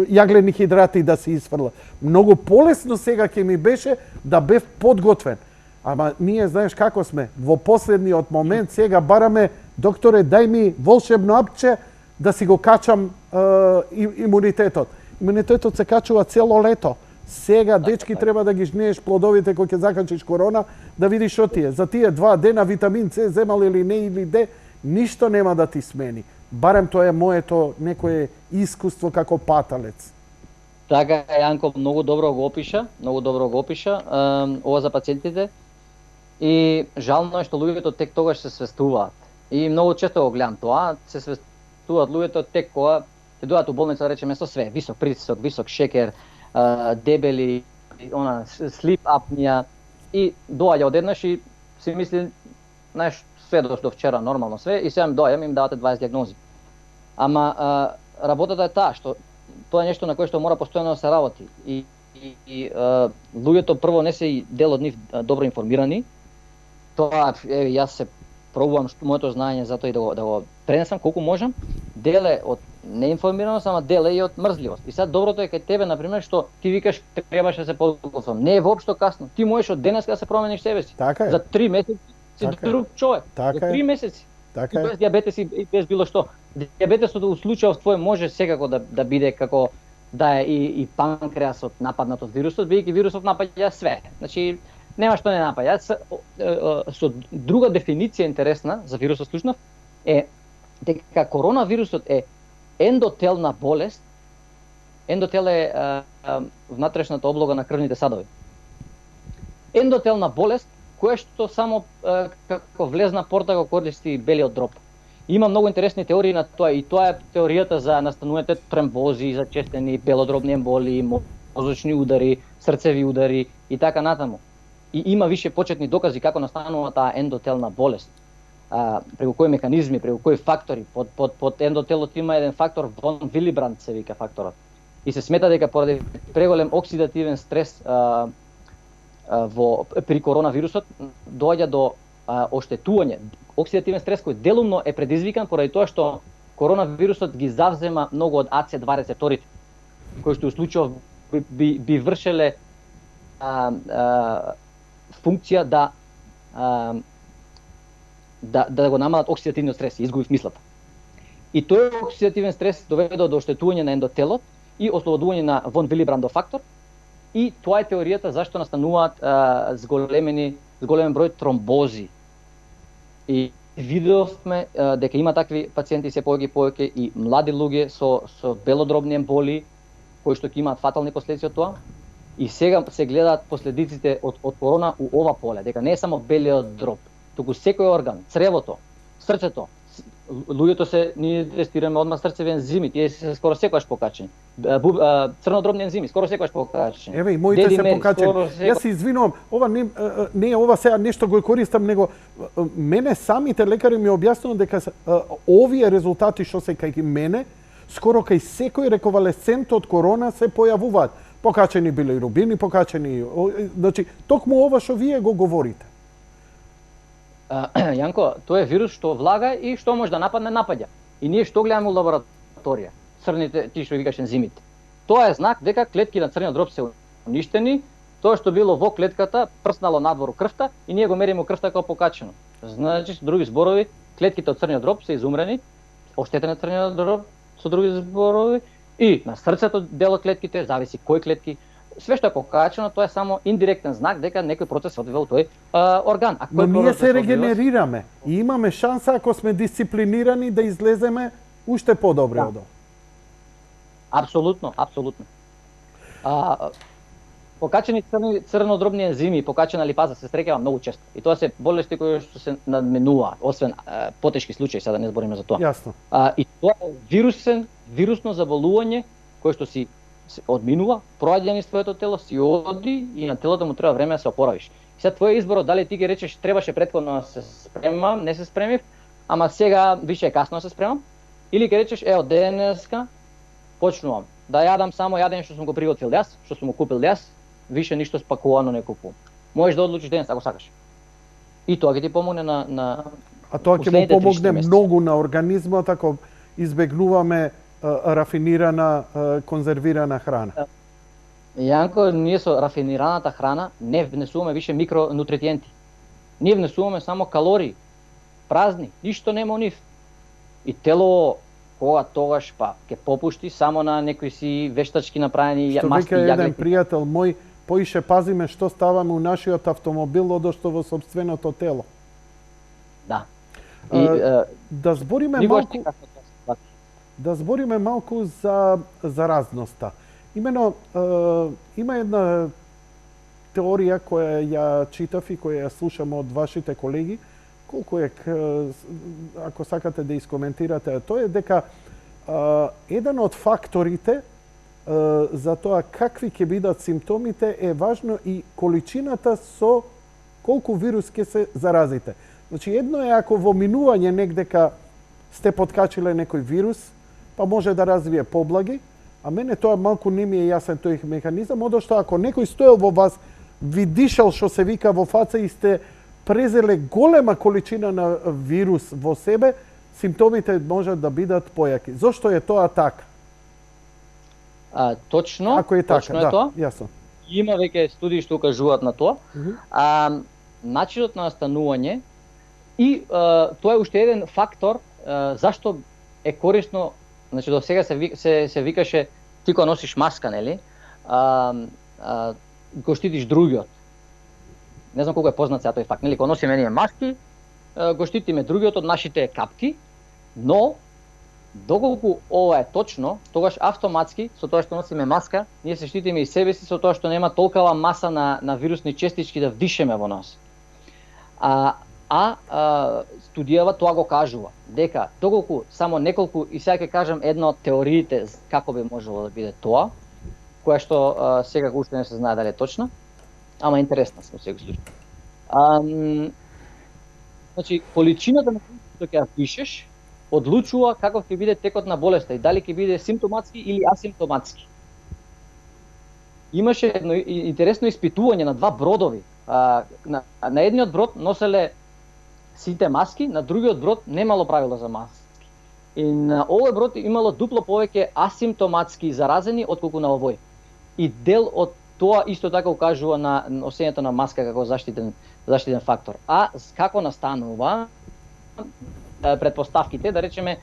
јаглени хидрати да се исфрла. Многу полесно сега ќе ми беше да бев подготвен. Ама ние знаеш како сме, во последниот момент сега бараме, докторе, дај ми волшебно апче да си го качам имунитетот. Имунитетот се качува цело лето. Сега, дечки, треба да ги жнееш плодовите кои ќе закачиш корона, да видиш што ти е. За тие 2 дена витамин С земал или не или Д, ништо нема да ти смени. Барем тоа е моето некое искуство како паталец. Така, Јанко, многу добро го опиша ова за пациентите. И жално е што луѓето тек тогаш се свестуваат. И многу често го гледам тоа, се свестуваат луѓето тек кога ќе дојдат у болница, да речеме, со све, висок притисок, висок шекер, дебели, слип апнија, и доаѓа одеднаш и си мисли, знаеш, све до вчера нормално све, и сега доаѓам и им давате 20 диагнози. Ама работата е таа што тоа е нешто на кое што мора постојано да се работи. И луѓето прво не се и дел од нив добро информирани. Тоа јас се пробувам моето знаење за тоа и да го пренесам колку можам. Дел е од неинформираност, ама дел е и од мрзливост. И сега доброто е кај тебе, например, што ти викаш требаше да се подготвам. Не е воопшто касно. Ти можеш од денеска да се промениш себе си. Така е. За 3 месеци си Така друг човек. Така За 3 месеци. Така И е. без диабетес и без било што. Диабетесот у случајов твој може секако да биде како да е и панкреасот нападнат од вирусот, бидејќи вирусот напаѓа све. Значи нема што не напаѓа. Со друга дефиниција интересна за вирусот слушнав е дека коронавирусот е ендотелна болест. Ендотел е внатрешната облога на крвните садови. Ендотелна болест која што само како влезна порта го користи белиот дроб. Има многу интересни теории на тоа и тоа е теоријата за настанување тромбози, зачестени белодробни емболии, мозочни удари, срцеви удари и така натаму. И има више почетни докази како настанува таа ендотелна болест. Преку кои механизми, преку кои фактори, под ендотелот има еден фактор von Willebrand се вика факторот. И се смета дека поради преголем оксидативен стрес при коронавирусот доаѓа до оштетување. Оксидативен стрес кој делумно е предизвикан поради тоа што коронавирусот ги завзема многу од AC2 рецепторите, кои што у случајов би вршеле функција да го намалат оксидативниот стрес, изгубив мислата. И тој оксидативен стрес доведе до оштетување на ендотелот и ослободување на von Willebrandов фактор, и тоа е теоријата зашто настануваат зголемен број тромбози. И видовме дека има такви пациенти се повеќе и млади луѓе со белодробни емболии кои што ќе имаат фатални последици од тоа. И сега се гледаат последиците од корона у ова поле, дека не е само белиот дроб, туку секој орган, цревото, срцето. Луѓето ние тестираме одма срцеви ензими, тие се скоро секогаш покачени. Црнодробни ензими, скоро секогаш покачени. Еве и моите се покачени. Јас се извинувам, ова не е ова сега нешто го користам, него мене самите лекари ми објаснуваат дека овие резултати што се кај мене, скоро кај секој рековалесцент од корона се појавуваат. Покачени билирубини, покачени, значи токму ова што вие го говорите. Јанко, тоа е вирус што влага и што може да напаѓа. И ние што гледаме у лабораторија? Црните, ти што викаш ензимите. Тоа е знак дека клетки на црниот дроб се уништени, тоа што било во клетката прснало надвор крвта и ние го мериме крвта како покачено. Значи, со други зборови, клетките од црниот дроб се изумрени, оштетен е црниот дроб, со други зборови, и на срцето дел од клетките, зависи кои клетки, све што е покачено, тоа е само индиректен знак дека некој процес одвива у тој орган. Но ние се регенерираме и имаме шанса ако сме дисциплинирани да излеземе уште подобри од ова. Апсолутно. Покачени црнодробни ензими, покачена липаза се среќава многу често. И тоа се болести кои што се надменуваат, освен потешки случаи, сега да не збориме за тоа. Јасно. И тоа е вирусно заболување кое што си одминува, проаѓа низ твоето тело, си оди и на телото му треба време да се опоравиш. И сега твој избор дали ти ги речеш требаше претходно да се спремам, не се спремив, ама сега више е касно да се спремам, или ќе речеш од денеска почнувам да јадам само јадење што сум го приготвил јас, што сум го купил јас, више ништо спакувано не купувам. Можеш да одлучиш денес ако сакаш. И тоа ќе ти помогне на А тоа ќе му помогне многу на организмот ако избегнуваме рафинирана, конзервирана храна. Јанко, ние со рафинираната храна не внесуваме више микронутриенти. Ние внесуваме само калории, празни, ништо нема у нив. И тело кога тогаш ќе попушти само на некои си вештачки направени масни јаглети. Што вика еден пријател мој, поише пазиме што ставаме у нашиот автомобил одошто во сопственото тело. Да. Да збориме малку за заразноста. Имено има една теорија која ја читав и која ја слушам од вашите колеги, колку е, ако сакате да искоментирате, тоа е дека еден од факторите за тоа какви ќе бидат симптомите е важно и количината со колку вирус ќе се заразите. Значи, едно е ако во минување негдека сте подкачиле некој вирус, па може да развие поблаги, а мене тоа малку не ми е јасен тој механизам, одошто ако некој стоел во вас, ви дишал што се вика во фаца и сте презеле голема количина на вирус во себе, симптомите можат да бидат појаки. Зошто е тоа така? Точно, ако е така, точно е тоа. Јасно. Има веќе студии што укажуваат на тоа. Начинот на настанување и тоа е уште еден фактор зашто е корисно. Значи до сега се викаше ти кога носиш маска, нели? Го штитиш другиот. Не знам колку е познат сега тој факт, нели? Кога носиме ние маски, го штитиме другиот од нашите капки, но доколку ова е точно, тогаш автоматски со тоа што носиме маска, ние се штитиме и себе си со тоа што нема толкова маса на вирусни честички да вдишеме во нас. студијава тоа го кажува, дека доколку само неколку, и сега ќе кажам една од теориите како би можело да биде тоа, која што сега уште не се знае дали е точна, ама интересна сме секој случај. Значи, количината на што ќе ја вдишеш одлучува каков ќе биде текот на болеста и дали ќе биде симптоматски или асимптоматски. Имаше едно интересно испитување на два бродови. На едниот брод носеле сите маски, на другиот брод немало правила за маски. И на овој брод имало дупло повеќе асимптоматски заразени отколку на овој. И дел од тоа исто така укажува на носењето на маска како заштитен фактор. А како настанува предпоставките, да речеме,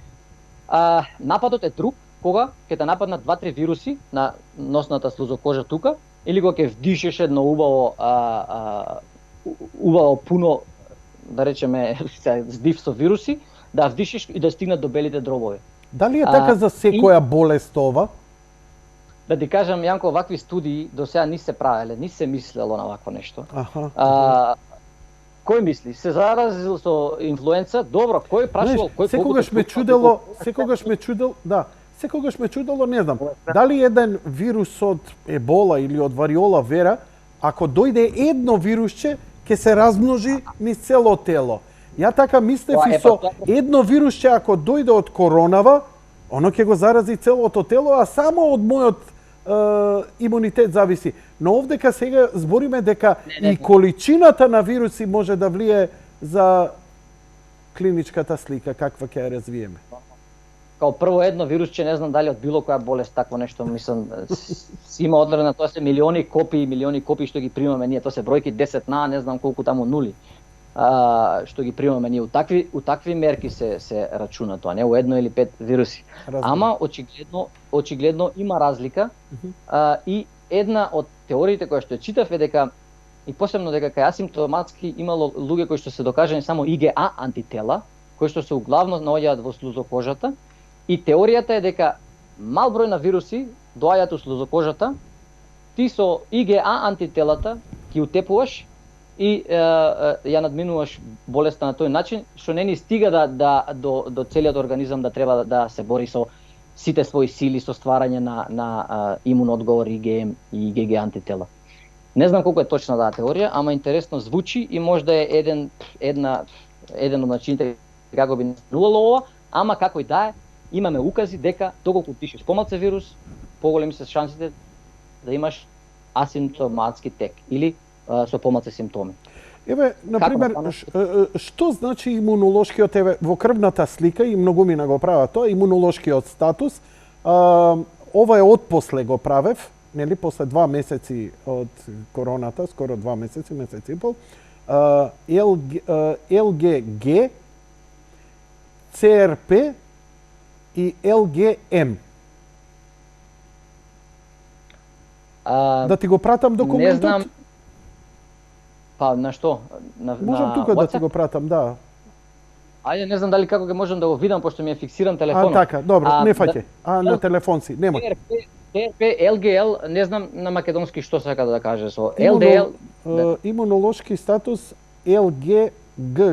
нападот е друг кога ќе те нападнат 2-3 вируси на носната слузокожа тука, или кога ќе вдишеш едно убаво пуно, да речеме, здив со вируси, да вдишеш и да стигнат до белите дробови. Дали е така за секоја болест ова? Да ти кажам, Јанко, вакви студии до сега не се правеле, не се мислело на вакво нешто. Кој мисли? Се заразил со инфлуенца? Добро, кој прашувал? Кој секогаш ме чудело, не знам, дали еден вирус од ебола или од вариола вера, ако дојде едно вирусче, ќе се размножи низ цело тело. Ја така мислев и со едно вирусче, ако дојде од коронава, оно ќе го зарази целото тело, а само од мојот имунитет зависи. Но овдека сега збориме дека и количината на вируси може да влие за клиничката слика, каква ќе ја развиеме. Као прво едно вирусче, не знам дали од било која болест такво нешто, мислам, има одредена, тоа се милиони копии што ги примаме ние, тоа се бројки 10 на, не знам колку таму нули. Што ги примаме ние, у такви мерки се рачуна тоа, не у едно или 5 вируси. Ама очигледно има разлика и една од теориите која што ја читав е дека и посебно дека кај асимптоматски имало луѓе кои што се докажани само IgA антитела, кои што се углавно наоѓаат во слузокожата, и теоријата е дека мал број на вируси доаѓаат у слузокожата, ти со IgA антителата ги утепуваш и ја надминуваш болеста на тој начин, што не ни стига до целиот организам да треба да се бори со сите своји сили со стварање на имун одговор IgM и IgG антитела. Не знам колку е точна таа теорија, ама интересно звучи и можда е еден од начините како би нулало ова, ама како и да е, имаме укази дека доколку дишиш помалце вирус, поголеми се шансите да имаш асимптоматски тек или со помалце симптоми. Еве, например, што значи имунолошкиот, еве, во крвната слика, и многумина го прават тоа, имунолошкиот статус, ова е отпосле го правев, нели, после 2 месеци од короната, скоро 2 месеци, месец и пол, LGG, CRP и LGM. Да ти го пратам документот? Не знам. Па, на што? Можам тука да ти го пратам, да. Ајде, не знам дали како ќе можам да го видам, пошто ми е фиксиран телефонот. Така, добро, не фаќај. На телефон си, нема. CRP, LGL, не знам на македонски што сака да каже со LDL. Имунолошки статус LGG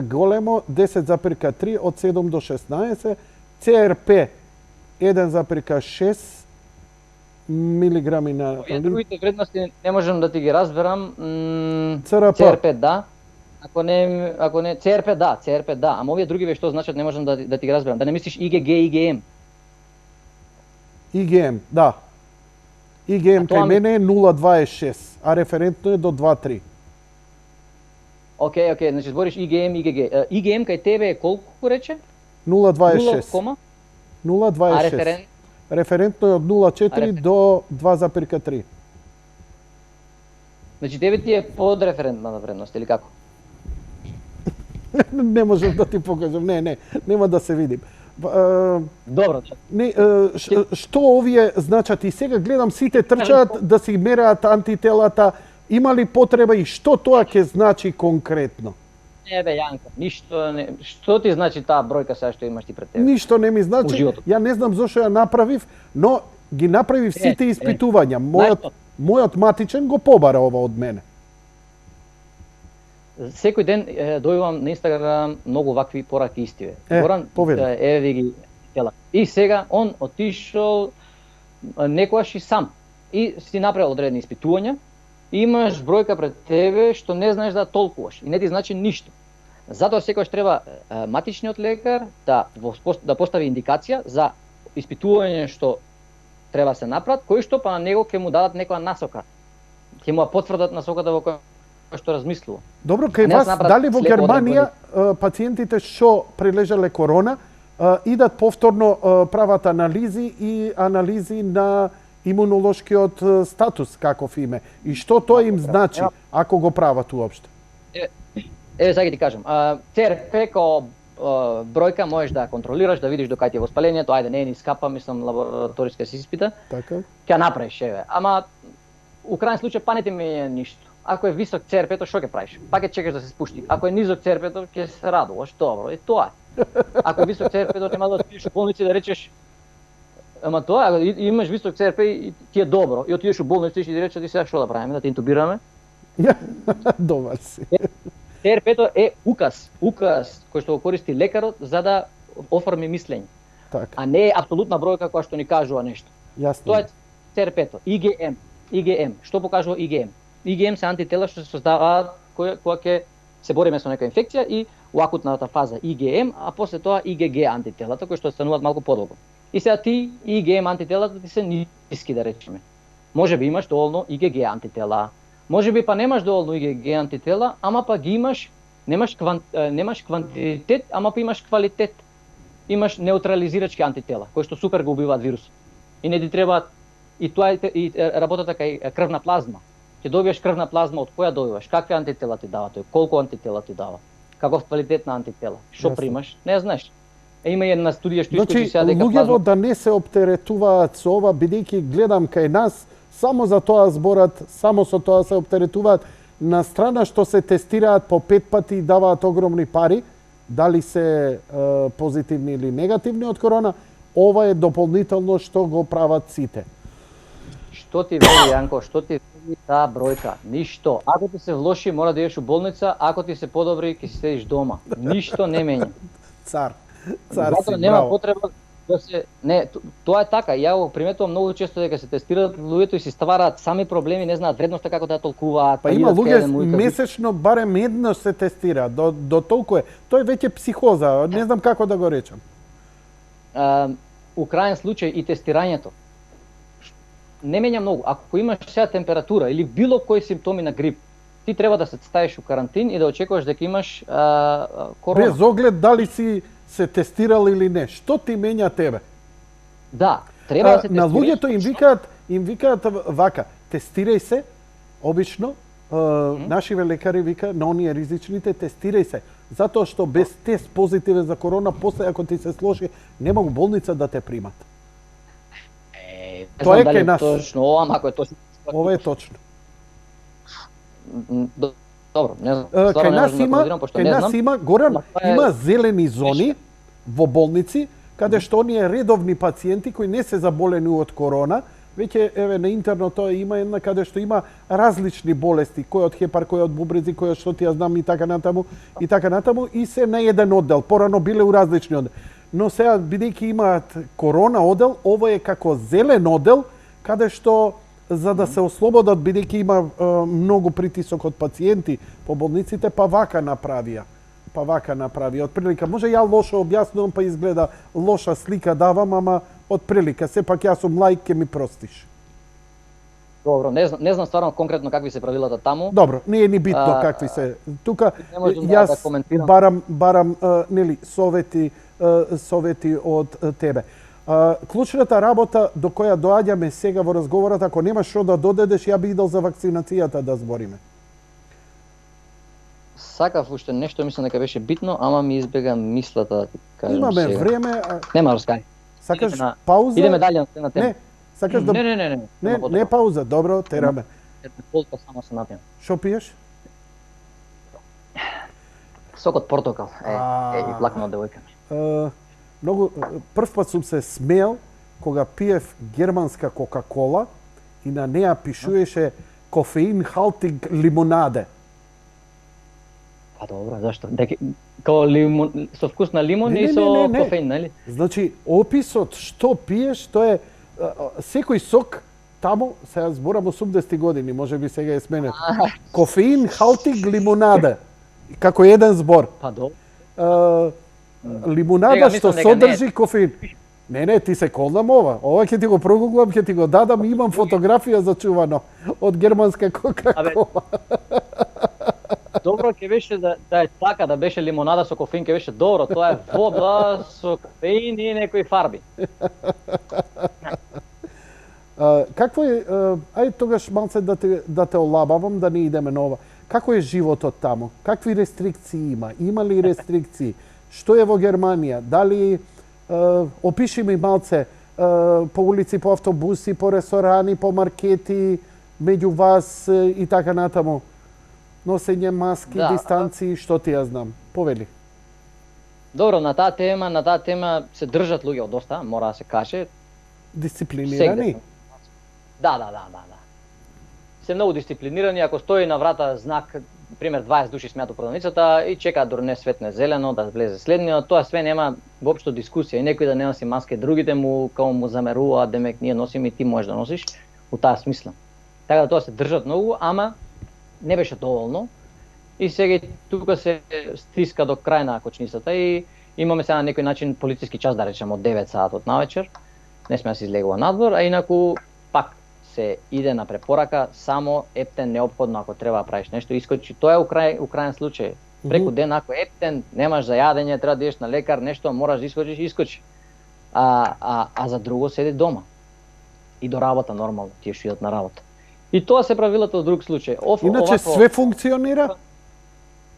големо 10,3 од 7 до 16, CRP 1,6 милиграми на литар. Другите вредности не можам да ти ги разберам. CRP да. Ако не CRP да, ама овие други што значат не можам да ти ги разберам. Да не мислиш IgG, IgM. IgM, да. IgM кај мене е 0,26, а референтно е до 2,3. Океј, значи збориш IgM, IgG. IgM кај тебе е колку рече? 0,26. 0,26. А референт? Референтно е од 0,4 до 2,3. Значи тебе ти е под референтната вредност или како? Не можам да ти покажам, нема да се видим. Добро. Што овие значат? И сега гледам сите трчаат да си мераат антителата. Има ли потреба и што тоа ќе значи конкретно? Не бе, Јанко, ништо не. Што ти значи таа бројка сега што имаш ти пред тебе? Ништо не ми значи. Ја не знам зошто ја направив, но ги направив сите испитувања. Мојот матичен го побара ова од мене. секој ден дојувам на Инстаграм многу вакви пораки истиве. Горан, повели. еве ви ги тела. И сега он отишол некојаш и сам и си направил одредени испитувања и имаш бројка пред тебе што не знаеш да толкуваш и не ти значи ништо. Затоа секогаш треба матичниот лекар да постави индикација за испитување што треба се направат, кои што па на него ќе му дадат некоја насока. Ќе му потврдат насоката во која што размислува. Добро, кај вас, дали во Германија пациентите што прележале корона идат повторно прават анализи и анализи на имунолошкиот статус каков име и што тоа им значи ако го прават уопште? Еве сега ти кажам, ЦРП како бројка можеш да контролираш, да видиш докај ти е воспалението, ајде не е ни скапа, мислам лабораториска се испита. Така. Ќе направиш, еве. Ама у крајен случај па не ти мене ништо. Ако е висок ЦРП-то, што ќе правиш? Па ќе чекаш да се спушти. Ако е низок ЦРП-то, ќе се радуваш, добро, и тоа е. Ако е висок ЦРП-то, нема да отидеш у болница да речеш ама тоа, имаш висок ЦРП и ти е добро, и отидеш у болница и ти речеш ти сега што да правиме, да те интубираме? Добар си. ЦРП-то е указ кој што го користи лекарот за да оформи мислење. Так. А не е апсолутна бројка која што ни кажува нешто. Јасно. Тоа е ЦРП-то. IgM. Што покажува IgM? IgM се антитела што се создаваат кога ќе се бориме со некоја инфекција и у акутната фаза IgM, а после тоа IgG антителата кои што стануваат малку подолго. И сега ти IgM антителата ти се ниски да речеме. Можеби имаш доволно IgG антитела. Можеби па немаш доволно IgG антитела, ама па ги имаш, немаш квантитет, ама па имаш квалитет. Имаш неутрализирачки антитела, кои што супер го убиваат вирусот. И не ти требаат и тоа и работата кај крвна плазма. Ќе добиеш крвна плазма, од која добиваш, какви антитела ти дава тој, колку антитела ти дава, каков квалитет на антитела, што примаш, не знаеш. Има една студија што искочи сега дека луѓето да не се оптеретуваат со ова, бидејќи гледам кај нас, само за тоа зборат, само со тоа се оптеретуваат, на страна што се тестираат по 5 пати и даваат огромни пари, дали се позитивни или негативни од корона, ова е дополнително што го прават сите. Што ти вели, Јанко, што ти вели таа бројка? Ништо. Ако ти се влоши, мора да идеш у болница, ако ти се подобри, ќе си седиш дома. Ништо не менја. Цар Затоа си, нема браво. потреба да се тоа е така. Ја го приметувам многу често дека се тестираат луѓето и си ствараат сами проблеми, не знаат вредноста како да ја толкуваат. Па има луѓе месечно барем еднаш се тестира, до толку е. Тоа е веќе психоза, не знам како да го речам. У крајен случај и тестирањето не менја многу. Ако имаш сега температура или било кои симптоми на грип, ти треба да се ставиш у карантин и да очекуваш дека имаш корона. Без оглед дали си се тестирал или не. Што ти менја тебе? Да, треба да се на тестираш. луѓето им викаат вака, тестирај се, обично, нашиве лекари вика на оние ризичните, тестирај се. Затоа што без тест позитивен за корона, после ако ти се сложи, нема у болница да те примат. Тоа е кај нас. Точно, ама ако е точно. Ова е точно. Добро, не знам. Кај нас има, Горан, има зелени зони во болници, каде што оние редовни пациенти кои не се заболени од корона, веќе еве на интернет тоа има една каде што има различни болести, кој од хепар, кој од бубрези, кој од што ти ја знам и така натаму и се на еден оддел. Порано биле у различни оддел. Но сега бидејќи имаат корона оддел, ова е како зелен оддел каде што за да се ослободат бидејќи има многу притисок од пациенти по болниците, па вака направија. Од прилика, може ја лошо објаснувам, па изгледа лоша слика давам, ама од прилика, сепак јас сум лаик, ке ми простиш. Добро, не знам стварно конкретно какви се правилата таму. Добро, не е ни битно какви се. Тука јас барам нели совети од тебе. Клучната работа до која доаѓаме сега во разговорот, ако немаш што да додадеш, ја би идел за вакцинацијата да збориме. Сакав уште нешто, мислам дека беше битно, ама ми избега мислата да ти кажам. Имаме сега. време. Нема раскај. Сакаш пауза? Идеме дале на тема. Не, сакаш да... Не пауза, добро, тераме. Една полка само се напијам. Што пиеш? Сок од портокал. И плакна од девојка ми. Многу прв пат сум се смеел кога пиев германска кока-кола и на неа пишуеше кофеин халтинг лимонаде. Па добро, зашто? Као лимон, со вкус на лимон и со кофеин, нели? Значи, описот што пиеш, тоа е секој сок таму, сега зборам 80 години, може би сега е сменет. Кофеин, халтик, лимонада. Како еден збор. Па добро. Лимонада што содржи кофеин. Не, ти се колнам ова. Ова ќе ти го прогуглам, ќе ти го дадам, имам фотографија зачувано од германска Кока-Кола. Добро ќе беше да е така, да беше лимонада со кофеин, ќе беше добро. Тоа е вода со кофеин и некои фарби. Какво е, ај тогаш малце да те олабавам, да не идеме на ова. Како е животот таму? Какви рестрикции има? Има ли рестрикции? Што е во Германија? Дали опиши ми малце по улици, по автобуси, по ресторани, по маркети, меѓу вас и така натаму. Носење маски, дистанции, што ти ја знам. Повели. Добро, на таа тема се држат луѓе доста, мора да се каже. Дисциплинирани? Да. Се многу дисциплинирани, ако стои на врата знак, пример 20 души смеат у продавницата и чекаат дори не светне зелено да влезе следниот, тоа све нема воопшто дискусија. И некој да не носи маски, другите му као му замеруваат, демек ние носиме и ти можеш да носиш, у таа смисла. Така да тоа се држат многу, ама не беше доволно. И сега тука се стиска до крај на кочницата и имаме сега на некој начин полициски час, да речеме од 9 саат од навечер. Не сме да се излегува надвор, а инаку пак се иде на препорака, само ептен неопходно ако треба да правиш нешто, искочи. Тоа е украјен случај. Преку ден ако ептен, немаш за јадење, треба да идеш на лекар, нешто, мораш да искочиш. А за друго седи дома. И до работа нормално, тие што идат на работа. И тоа се правилата од друг случај. Иначе све функционира?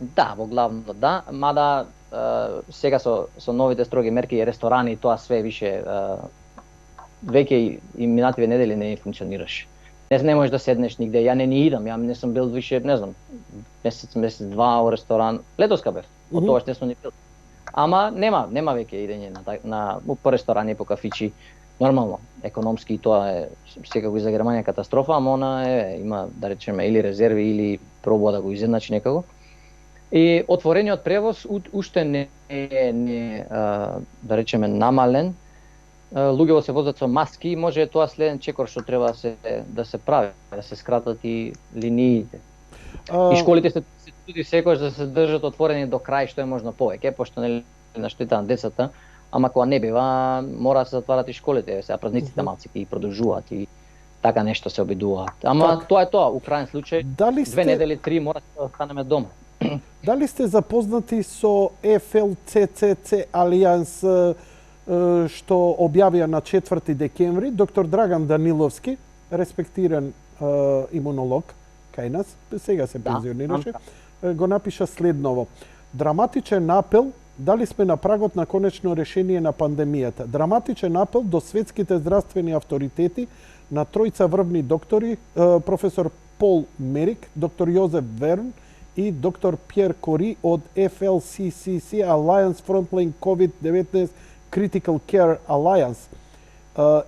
Да, во главно да, мада сега со новите строги мерки и ресторани и тоа све више веќе и минативе недели не функционираше. Не можеш да седнеш нигде. Ја не ни идам, ја не сум бил више, не знам, месец два во ресторан. Летоска бев. Од тогаш не сум ни бил. Ама нема веќе идење на по ресторани, по кафичи. Нормално, економски тоа е секако и за Германија катастрофа, ама она има да речеме или резерви или пробува да го изедначи некако. И отворениот превоз уште не е да речеме намален. Луѓето се возат со маски и може тоа следен чекор што треба да се прави, да се скратат и линиите. И школите се туди секојаш да се држат отворени до крај што е можно повеќе, пошто нели на штета на децата, ама кога не бива, мора да се затварат и школите, сега празниците малци и продолжуваат и така нешто се обидуваат. Ама тоа е тоа, у крајен случај, 2 недели, 3 мора да останеме дома. Дали сте запознати со FLCCC Алијанс што објавија на 4 декември, доктор Драган Даниловски, респектиран имунолог кај нас, сега се пензионираше, го напиша следново. Драматичен апел, дали сме на прагот на конечно решение на пандемијата. Драматичен апел до светските здравствени авторитети на тројца врвни доктори, професор Пол Мерик, доктор Јозеф Верн и доктор Пјер Кори од FLCCC Alliance Frontline COVID-19 Critical Care Alliance.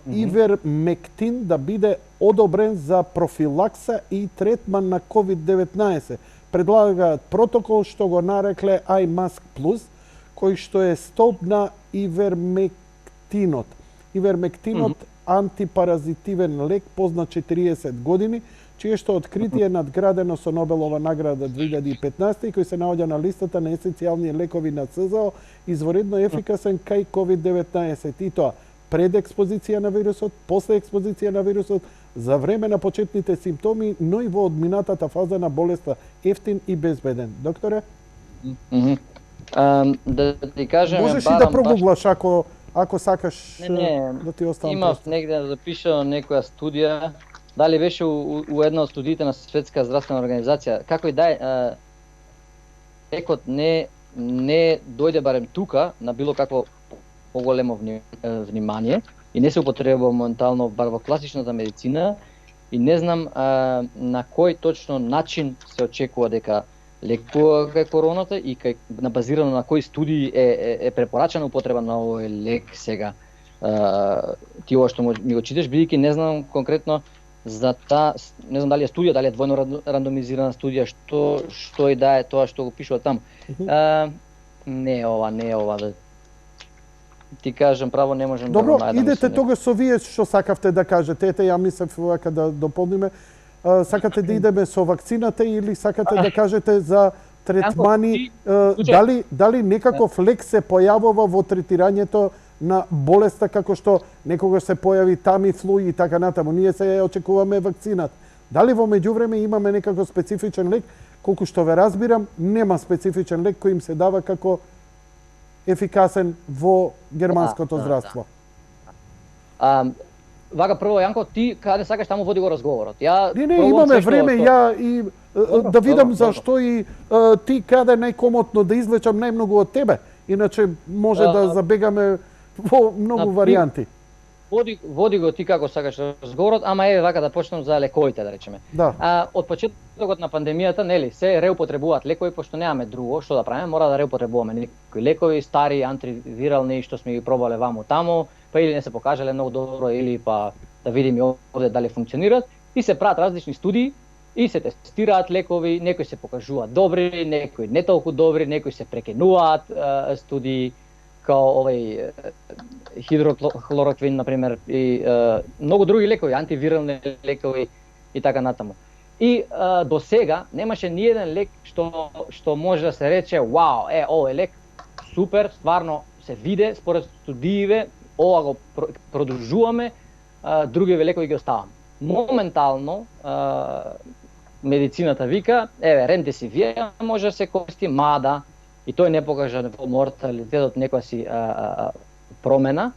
Ивермектин да биде одобрен за профилакса и третман на COVID-19. Предлагаат протокол што го нарекле iMask Plus, кој што е столб на ивермектинот. Ивермектинот антипаразитивен лек познат 40 години, чие што откритие е надградено со Нобелова награда 2015 и кој се наоѓа на листата на есенцијални лекови на СЗО, изворедно ефикасен кај COVID-19. И тоа пред експозиција на вирусот, после експозиција на вирусот, за време на почетните симптоми, но и во одминатата фаза на болеста, ефтин и безбеден. Докторе? Да ти кажеме, можеш и да прогуглаш ако сакаш да ти оставам. Имав негде да запишам некоја студија, дали беше у една од студиите на Светска здравствена организација, како и да е, лекот не дојде барем тука на било какво поголемо внимание и не се употребува моментално бар во класичната медицина и не знам на кој точно начин се очекува дека лекува кај короната и на базирано на кои студии е препорачана употреба на овој лек сега. Ти ова што ми го читаш, бидејќи не знам конкретно за не знам дали е студија, дали е двојно рандомизирана студија, што и да е тоа што го пишува таму. Не е ова да ти кажам право, не можам Добро, да го најдам. идете тогаш со вие што сакавте да кажете. Ете, ја мислев вака да дополниме. Сакате да идеме со вакцината или сакате да кажете за третмани, дали некаков лек се појавува во третирањето на болеста како што некогаш се појави Тамифлу и така натаму. Ние се очекуваме вакцината. Дали во меѓувреме имаме некаков специфичен лек? Колку што ве разбирам, нема специфичен лек кој им се дава како ефикасен во германското здравство. Вака прво Јанко, ти каде сакаш таму води го разговорот. Не, имаме време ја и да видам зашто и ти каде најкомотно да извлечам најмногу од тебе. Иначе може да забегаме во многу варијанти. Води го ти како сакаш разговорот, ама еве вака да почнем за лековите, да речеме. Да. Од почетокот на пандемијата, нели, се реупотребуваат лекови пошто немаме друго што да правиме, мора да реупотребуваме некои лекови, стари антивирални што сме ги пробале ваму таму, па или не се покажале многу добро или па да видиме овде дали функционираат и се прават различни студии и се тестираат лекови, некои се покажуваат добри, некои не толку добри, некои се прекинуваат студии као овој хидрохлороквин, например, и многу други лекови, антивирални лекови и така натаму. И до сега немаше ни еден лек што може да се рече, вау, овој лек супер, стварно се виде според студииве, ова го продолжуваме, другиве лекови ги оставаме. Моментално медицината вика, еве, ремдесивир може да се користи, мада и тој не покажа во морталитетот некоја си промена.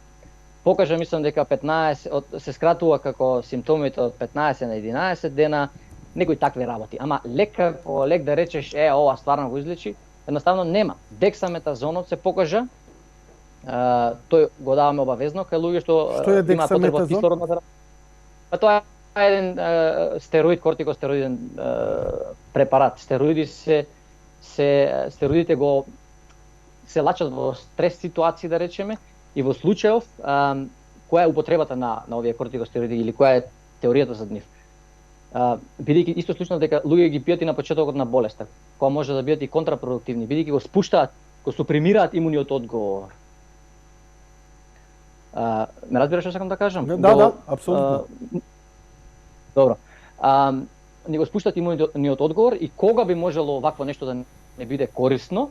Покажа, мислам дека 15 се скратува како симптомите од 15 на 11 дена, некои такви работи. Ама лек да речеш ова стварно го излечи, едноставно нема. Дексаметазонот се покажа, тој го даваме обавезно кај луѓе што има потреба од кислородна терапија. Па тоа е еден стероид, кортикостероиден препарат. Стероидите се лачат во стрес ситуации, да речеме, и во случајов која е употребата на овие кортикостероиди или која е теоријата за нив. Бидејќи исто случајно дека луѓе ги пијат и на почетокот на болеста, која може да бидат и контрапродуктивни, бидејќи го спуштаат, го супримираат имуниот одговор. Ме разбираш што сакам да кажам? Да, апсолутно. Добро. Ни го спуштаат имуниот одговор и кога би можело вакво нешто да не биде корисно,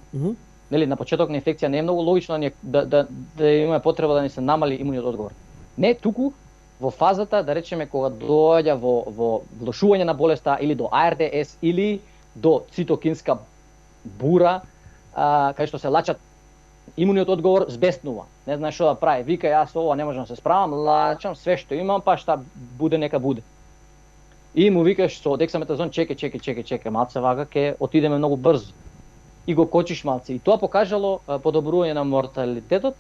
нели, на почеток на инфекција не е многу логично да имаме потреба да ни се намали имуниот одговор. Не, туку во фазата, да речеме, кога доаѓа во влошување на болеста или до АРДС или до цитокинска бура, кај што се лачат имуниот одговор збеснува. Не знае што да прави. Вика, јас ова не можам да се справам, лачам све што имам, па шта буде нека буде. И му викаш со дексаметазон, чеке, малце вака ќе отидеме многу брзо. И го кочиш малце. И тоа покажало подобрување на морталитетот.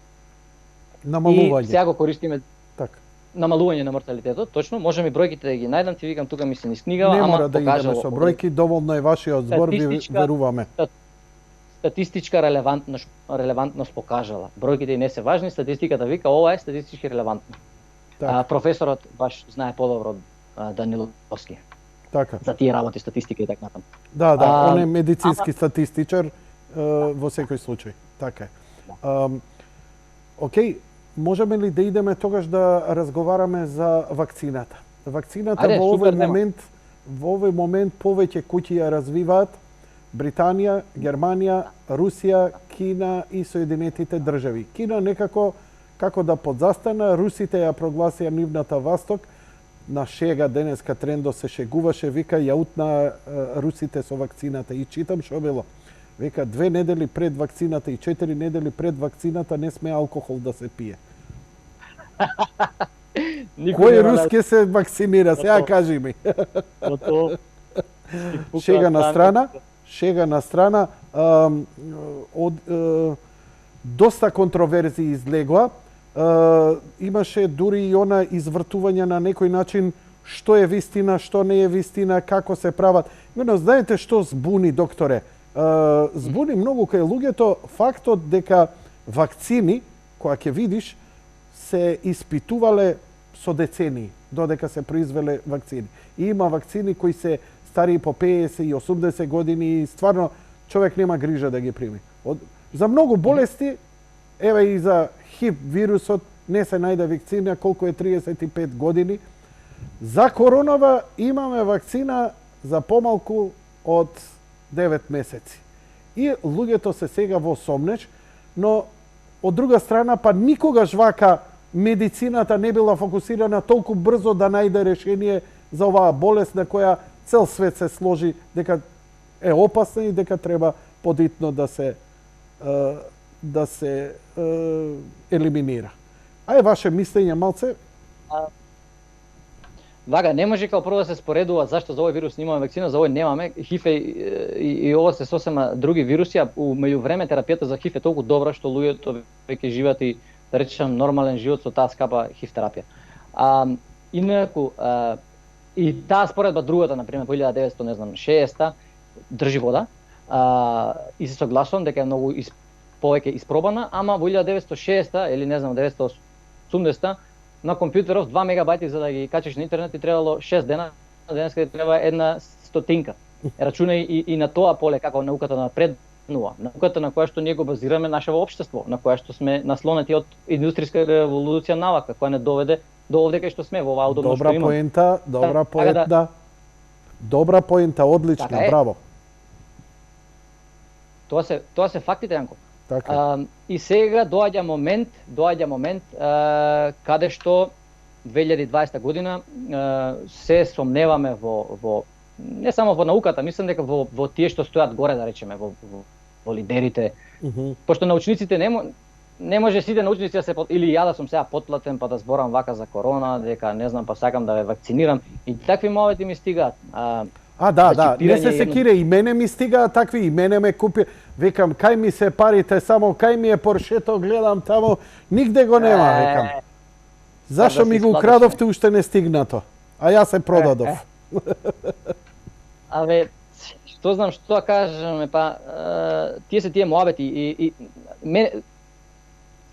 Намалување. И сега го користиме. Така. Намалување на морталитетот, точно. Можам и бројките да ги најдам, ти викам тука ми се низ книгава, ама да покажало. Не мора да идеме со бројки, доволно е вашиот збор, ви веруваме. Статистичка релевантност покажала. Бројките и не се важни, статистиката вика ова е статистички релевантно. Професорот баш знае подобро од Даниловски. Така. За тие работи, статистика и така натаму. Да, он е медицински статистичар во секој случај. Така е. Океј, можеме ли да идеме тогаш да разговараме за вакцината? Вакцината во овој момент повеќе куќи ја развиваат Британија, Германија, Русија, Кина и Соединетите држави. Кина некако како да подзастана, русите ја прогласија нивната Восток. На шега денеска Трендо се шегуваше, вика ја утна русите со вакцината и читам што било. Вика 2 недели пред вакцината и 4 недели пред вакцината не сме алкохол да се пие. Кој руски се вакцинира? Сега кажи ми. Шега на страна, доста контроверзии излегоа. Имаше дури и она извртување на некој начин што е вистина, што не е вистина, како се прават. Именно, знаете што збуни, докторе? Збуни многу кај луѓето фактот дека вакцини, која ќе видиш, се испитувале со децении, додека се произвеле вакцини. И има вакцини кои се стари по 50 и 80 години и стварно човек нема грижа да ги прими. За многу болести, еве и за ХИВ вирусот, не се најде вакцина колку е 35 години. За коронава имаме вакцина за помалку од 9 месеци. И луѓето се сега во сомнеж, но од друга страна па никогаш вака медицината не била фокусирана толку брзо да најде решение за оваа болест на која цел свет се сложи дека е опасна и дека треба подитно да се елиминира. А е ваше мислење малце? Вага, не може као прво да се споредува зашто за овој вирус немаме вакцина, за овој немаме. ХИВ и ова се сосема други вируси, а у меѓувреме терапијата за ХИВ е толку добра што луѓето веќе живеат и да речем нормален живот со таа скапа ХИВ терапија. Инаку и таа споредба другата, например, по 1960 држи вода. И се согласувам дека е многу повеќе испробана, ама во 1960 или не знам 1980 на компјутеров 2 мегабајти за да ги качиш на интернет и требало 6 дена, денеска треба една стотинка. Рачунај и на тоа поле како науката напреднува, науката на која што ние го базираме нашето општество, на која што сме наслонети од индустријска револуција навака, која не доведе до овде кај што сме во оваа удобно што имаме. Добра поента. Добра поента, одлично, браво. Тоа се фактите, Јанко. Така. И сега доаѓа момент каде што 2020 година се сомневаме во не само во науката, мислам дека во тие што стојат горе, да речеме, во лидерите. Пошто научниците не може сите научници да се или ја да сум сега потплатен па да зборам вака за корона, дека не знам па сакам да ве вакцинирам и такви мовети ми стигаат. Да, не се секире, и мене ми стигаат такви, и мене ме купи, викам, кај ми се парите, само кај ми е Поршето, гледам тамо, нигде го нема, викам. Зашо ми го украдовте, уште не стигнато, а јас се продадов. Абе, што знам што кажеме, па тие се тие моабети и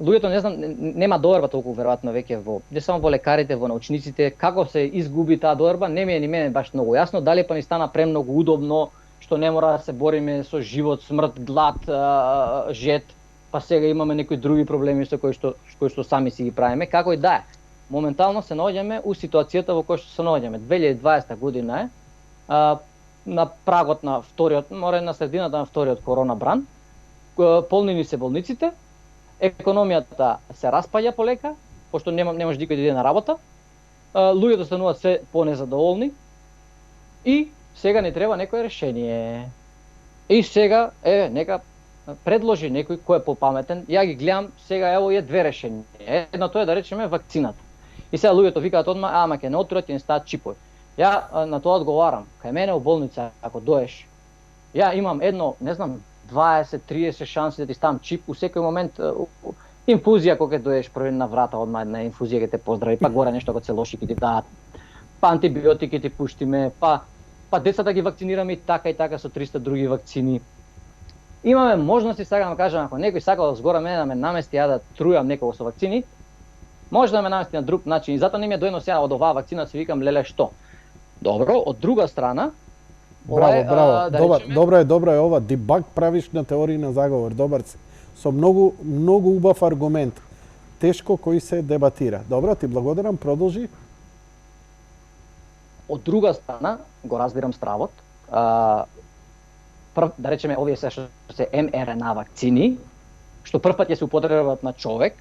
луѓето не знам нема доверба толку веројатно веќе не само во лекарите, во научниците, како се изгуби таа доверба, не ми е ни мене баш многу јасно, дали па ни стана премногу удобно што не мора да се бориме со живот, смрт, глад, жет, па сега имаме некои други проблеми со кои што сами си ги правиме, како и да е. Моментално се наоѓаме у ситуацијата во која што се наоѓаме. 2020 година е на прагот на вториот, на средината на вториот корона бран, полнени се болниците, економијата се распаѓа полека, пошто не може никој да иде на работа, луѓето стануваат се понезадоволни и сега не треба некое решение. И сега, нека предложи некој кој е попаметен. Ја ги гледам, сега ево е две решенија. Едното е да речеме вакцината. И сега луѓето викаат одма, ама ќе не отворат и не стават чипови. Ја на тоа одговарам. Кај мене у болница, ако доеш, ја имам едно, не знам, 20-30 шанси да ти ставам чип у секој момент. Инфузија кога ќе доеш први на врата, одма една инфузија ќе те поздрави, па горе нешто ќе се лоши ќе ти дадат. Па антибиотики ти пуштиме, па децата ги вакцинираме и така со 300 други вакцини. Имаме можности, сакам да кажам, ако некој сака од згора мене да ме намести ја да трујам некого со вакцини, може да ме намести на друг начин. И затоа не ми е дојдено сега од оваа вакцина, се викам леле што. Добро, од друга страна, Браво. Добро е ова. Дебаг правиш на теорија на заговор. Добар си. Со многу убав аргумент. Тешко кој се дебатира. Добро, ти благодарам. Продолжи. Од друга страна, го разбирам стравот. Да речеме, овие се mRNA вакцини, што прв пат ќе се употребат на човек,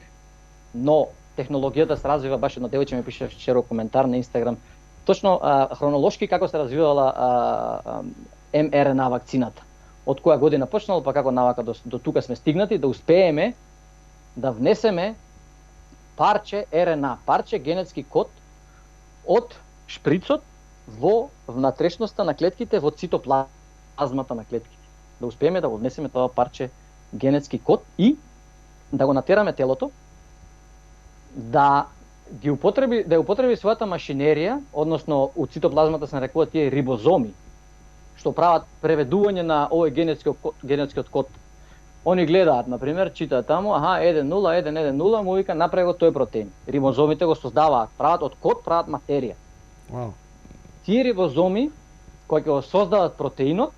но технологијата се развива, баш едно девојче ми пише вчера коментар на Инстаграм, точно хронолошки како се развивала mRNA вакцината. Од која година почнало, па како навака до тука сме стигнати, да успееме да внесеме парче РНА, парче генетски код од шприцот во внатрешноста на клетките, во цитоплазмата на клетките. Да успееме да го внесеме тоа парче генетски код и да го натераме телото да употреби својата машинерија, односно у цитоплазмата се нарекуваат тие рибозоми, што прават преведување на овој генетскиот код Они гледаат, на пример, читаат таму, аха, 1-0, 1-1-0, му вика направи го тој протеин. Рибозомите го создаваат, прават од код, прават материја. Вау. Тие рибозоми кои ќе го создадат протеинот,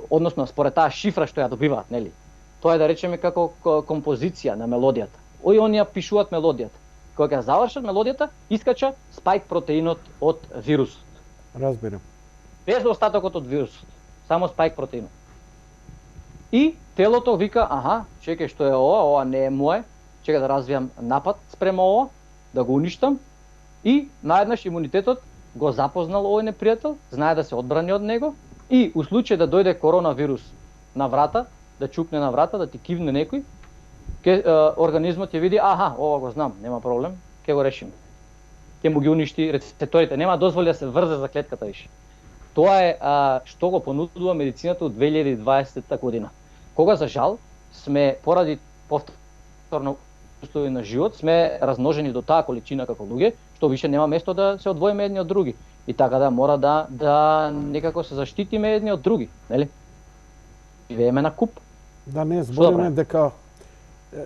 односно според таа шифра што ја добиваат, нели? Тоа е да речеме како композиција на мелодијата. Они ја пишуваат мелодијата. Кога ќе завршат мелодијата, искача спајк протеинот од вирусот. Разбирам. Без остатокот од вирусот, само спајк протеинот. И телото вика, аха, чекај, што е ова не е мое, чекај да развијам напад спрема ова, да го уништам, и наеднаш имунитетот го запознал овој непријател, знае да се одбрани од него, и у случај да дојде коронавирус на врата, да чукне на врата, да ти кивне некој, организмот ќе види, аха, ова го знам, нема проблем, ќе го решиме. Ќе му ги уништи рецепторите, нема дозволи да се врзе за клетката више. Тоа е што го понудува медицината од 2020 година. Кога за жал сме поради повторно услови на живот сме размножени до таа количина како луѓе, што више нема место да се одвоиме едни од други. И така да мора да некако се заштитиме едни од други, нели? Живееме на куп. Да не збориме дека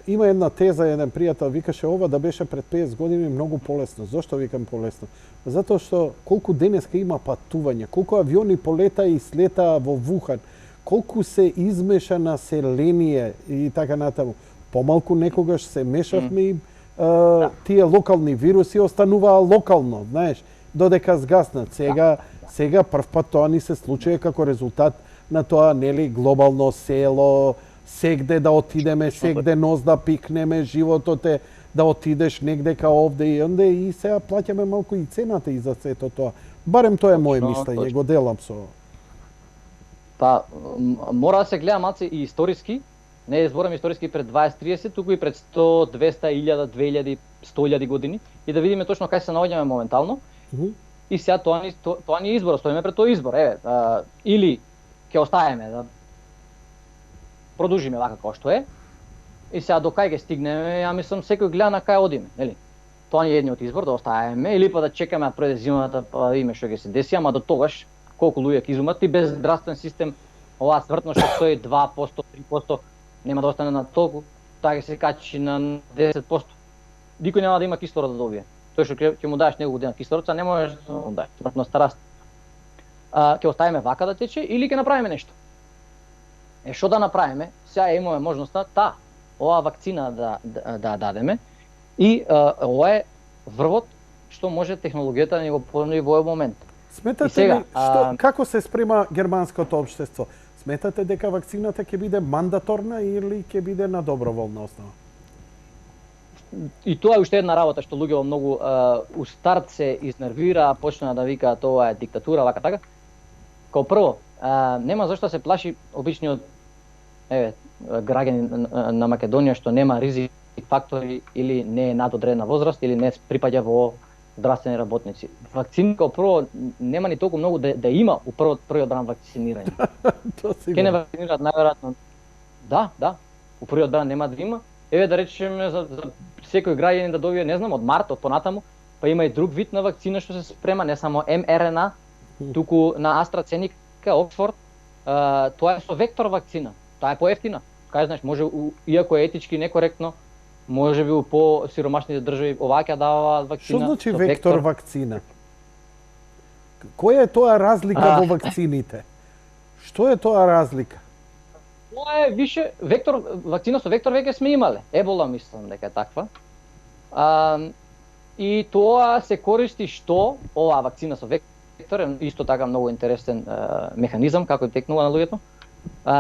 има една теза, еден пријател викаше ова да беше пред 50 години многу полесно. Зошто викам полесно? Затоа што колку денеска има патување, колку авиони полета и слета во Вухан, колку се измеша население и така натаму. Помалку некогаш се мешавме и тие локални вируси остануваа локално, знаеш, додека згаснат. Сега прв пат тоа ни се случува како резултат на тоа, нели, глобално село, сегде да отидеме, сегде нос да пикнеме, животот е да отидеш негде ка овде и онде, и сега плаќаме малку и цената и за сето тоа. Барем тоа е моје мислење, го делам со... Па, мора да се гледа малце и историски, не зборам историски пред 20-30, туку и пред 100, 200, 1000, 2000, 100.000 години, и да видиме точно кај се наоѓаме моментално. И сега тоа ни е избор, стоиме пред тој избор, еве, или ќе оставиме да продолжиме вака како што е, и сега до кај ќе стигнеме, ја мислам секој гледа на кај одиме, нели? Тоа ни е едниот избор, да оставиме, или па да чекаме да пројде зимата, па да видиме што ќе се деси, ама до тогаш колку луѓе ќе изумат и без здравствен систем, оваа смртност што стои 2%, 3%, нема да остане на толку, таа ќе се качи на 10%. Никој нема да има кислород да добие. Тој што ќе му даеш неколку дена кислород, не можеш да му даеш, смртноста расте. Ќе оставиме вака да тече или ќе направиме нешто? Што да направиме? Сега имаме можноста оваа вакцина да дадеме, и ова е врвот што може технологијата да ни го понуди во овој момент. Сметате ли, како се спрема германското општество? Сметате дека вакцината ќе биде мандаторна или ќе биде на доброволна основа? И тоа е уште една работа што луѓето многу у старт се изнервира, почнаа да викаат ова е диктатура, вака така. Као прво, нема зашто се плаши обичниот граѓанин на Македонија што нема ризик фактори или не е над одредена возраст или не припаѓа во здравствени работници. Вакцини као прво нема ни толку многу да има у првиот бран вакцинирање. Ке не вакцинираат најверојатно. Да, у првиот бран нема да има. Еве да речеме за секој граѓанин да добие, не знам, од март, од понатаму, па има и друг вид на вакцина што се спрема, не само mRNA, туку на AstraZeneca, Oxford, тоа е со вектор вакцина. Таа е поевтина. Кај знаеш, може иако е етички некоректно, може би у по-сиромашните држави оваќе даваат вакцина. Што значи вектор вакцина? Која е тоа разлика во вакцините? Што е тоа разлика? Тоа е више вектор вакцина со вектор веќе сме имале. Ебола мислам дека е таква. И тоа се користи што оваа вакцина со вектор е исто така многу интересен механизам како текнува на луѓето.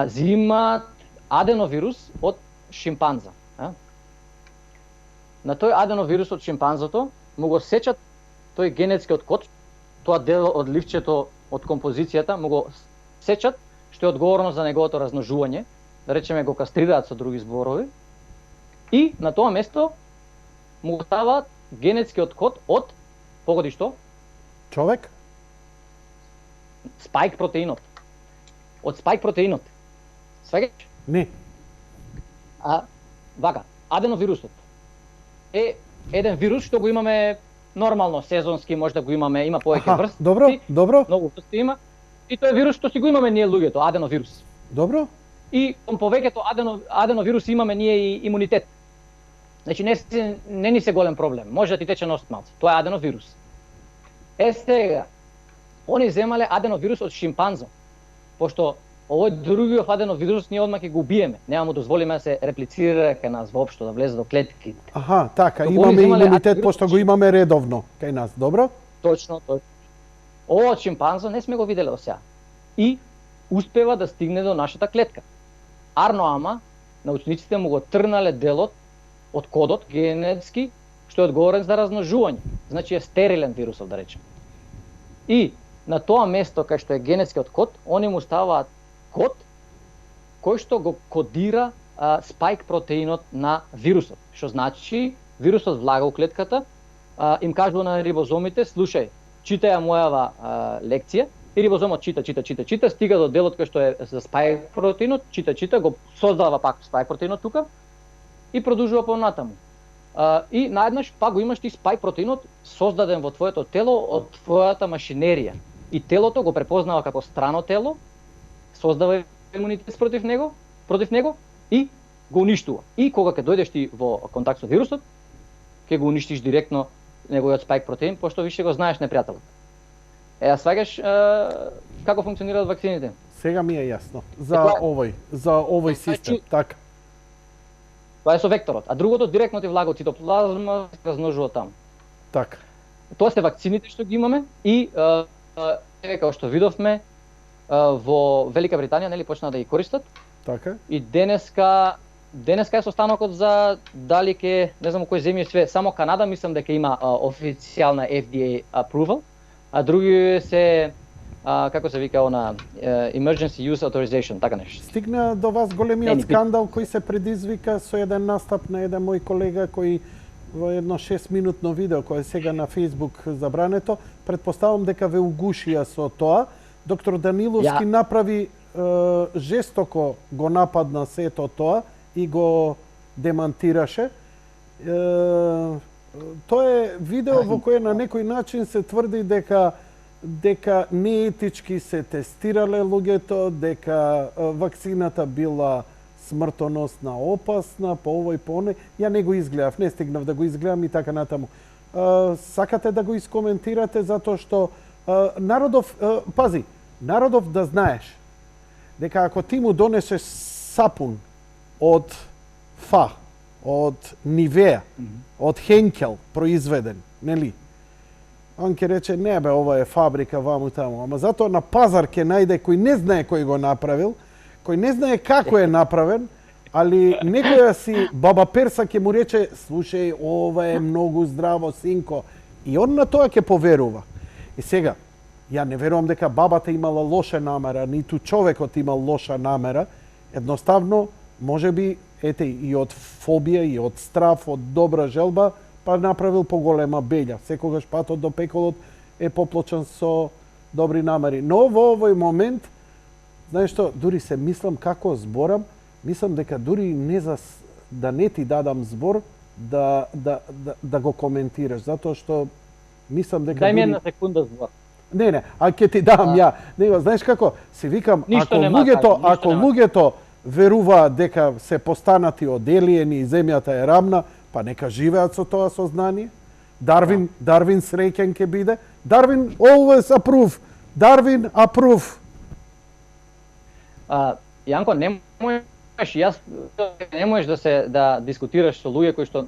Зимаат аденовирус од шимпанза. На тој аденовирус од шимпанзото му го сечат тој генетскиот код, тоа дел од ливчето од композицијата, му го сечат, што е одговорно за неговото размножување, да речеме го кастрираат со други зборови, и на тоа место му го ставаат генетскиот код од, погоди што? Човек? Спајк протеинот. Од спајк протеинот. Сваѓаш? Не. Вака, аденовирусот е еден вирус што го имаме нормално, сезонски, може да го имаме, има повеќе врсти. Добро. Многу врсти има. И тоа е вирус што си го имаме ние луѓето, аденовирус. Добро. и кон повеќето аденовируси имаме ние и имунитет. Значи не ни се голем проблем. Може да ти тече носот малце. Тоа е аденовирус. Сега, они земале аденовирус од шимпанзо, пошто овој другиот аденовирус ние одма ќе го убиеме. Нема му дозволиме да се реплицира кај нас воопшто, да влезе до клетките. Аха, така, имаме имунитет пошто го имаме редовно кај нас, добро? Точно. Ова од шимпанзо не сме го виделе до сега. И успева да стигне до нашата клетка. Арно ама, научниците му го трнале делот од кодот генетски, што е одговорен за размножување. Значи е стерилен вирусов, да речем. И на тоа место кај што е генетскиот код, они му ставаат код кој што го кодира спајк протеинот на вирусот. Што значи, вирусот влага у клетката, им кажува на рибозомите, слушај, читај ја мојава лекција, и рибозомот чита, стига до делот кој што е за спајк протеинот, чита, го создава пак спајк протеинот тука и продолжува понатаму. И наеднаш пак го имаш ти спајк протеинот создаден во твоето тело од твојата машинерија. И телото го препознава како страно тело, создава имунитет против него и го уништува. И кога ќе дојдеш ти во контакт со вирусот, ќе го уништиш директно неговиот спајк протеин, пошто више го знаеш непријателот. Сваѓаш како функционираат вакцините? Сега ми е јасно. За овој систем, така. Тоа е со векторот, а другото директно ти влага од цитоплазма, се размножува таму. Така. Тоа се вакцините што ги имаме и како што видовме во Велика Британија, нели почна да ги користат. Така. И денеска е состанокот за дали ќе, не знам кој земји све, само Канада мислам дека има официјална FDA approval, а други се како се вика она emergency use authorization, така нешто. Стигна до вас големиот скандал кој се предизвика со еден настап на еден мој колега кој во едно 6-минутно видео кој е сега на Facebook забрането, претпоставам дека ве угушија со тоа. Доктор Даниловски направи жестоко го нападна сето тоа и го демантираше. Тоа е видео во кое на некој начин се тврди дека неетички се тестирале луѓето, дека вакцината била смртоносна, опасна, по овој по оној. Ја не го изгледав, не стигнав да го изгледам и така натаму. Сакате да го искоментирате затоа што народов, пази, народов да знаеш дека ако ти му донесеш сапун од Фа, од Нивеа, од Хенкел произведен, нели? Он ќе рече, не бе, ова е фабрика ваму таму, ама затоа на пазар ќе најде кој не знае кој го направил, кој не знае како е направен, али некоја си баба Перса ќе му рече, слушај, ова е многу здраво, синко, и он на тоа ќе поверува. И сега, ја не верувам дека бабата имала лоша намера, ниту човекот имал лоша намера, едноставно, можеби, ете, и од фобија, и од страф, од добра желба, па направил поголема беља. Секогаш патот до пеколот е поплочен со добри намери. Но во овој момент, знаеш што, дури се мислам како зборам, мислам дека дури не да не ти дадам збор, да го коментираш, затоа што мислам дека Дај ми една секунда збор. Не, а ќе ти дам ја. Не, знаеш како, се викам, ако луѓето веруваат дека се постанати од елиени и земјата е рамна, па нека живеат со тоа сознание. Дарвин среќен ќе биде. Дарвин always approve. Дарвин approve. Јанко, не можеш да дискутираш со луѓе кои што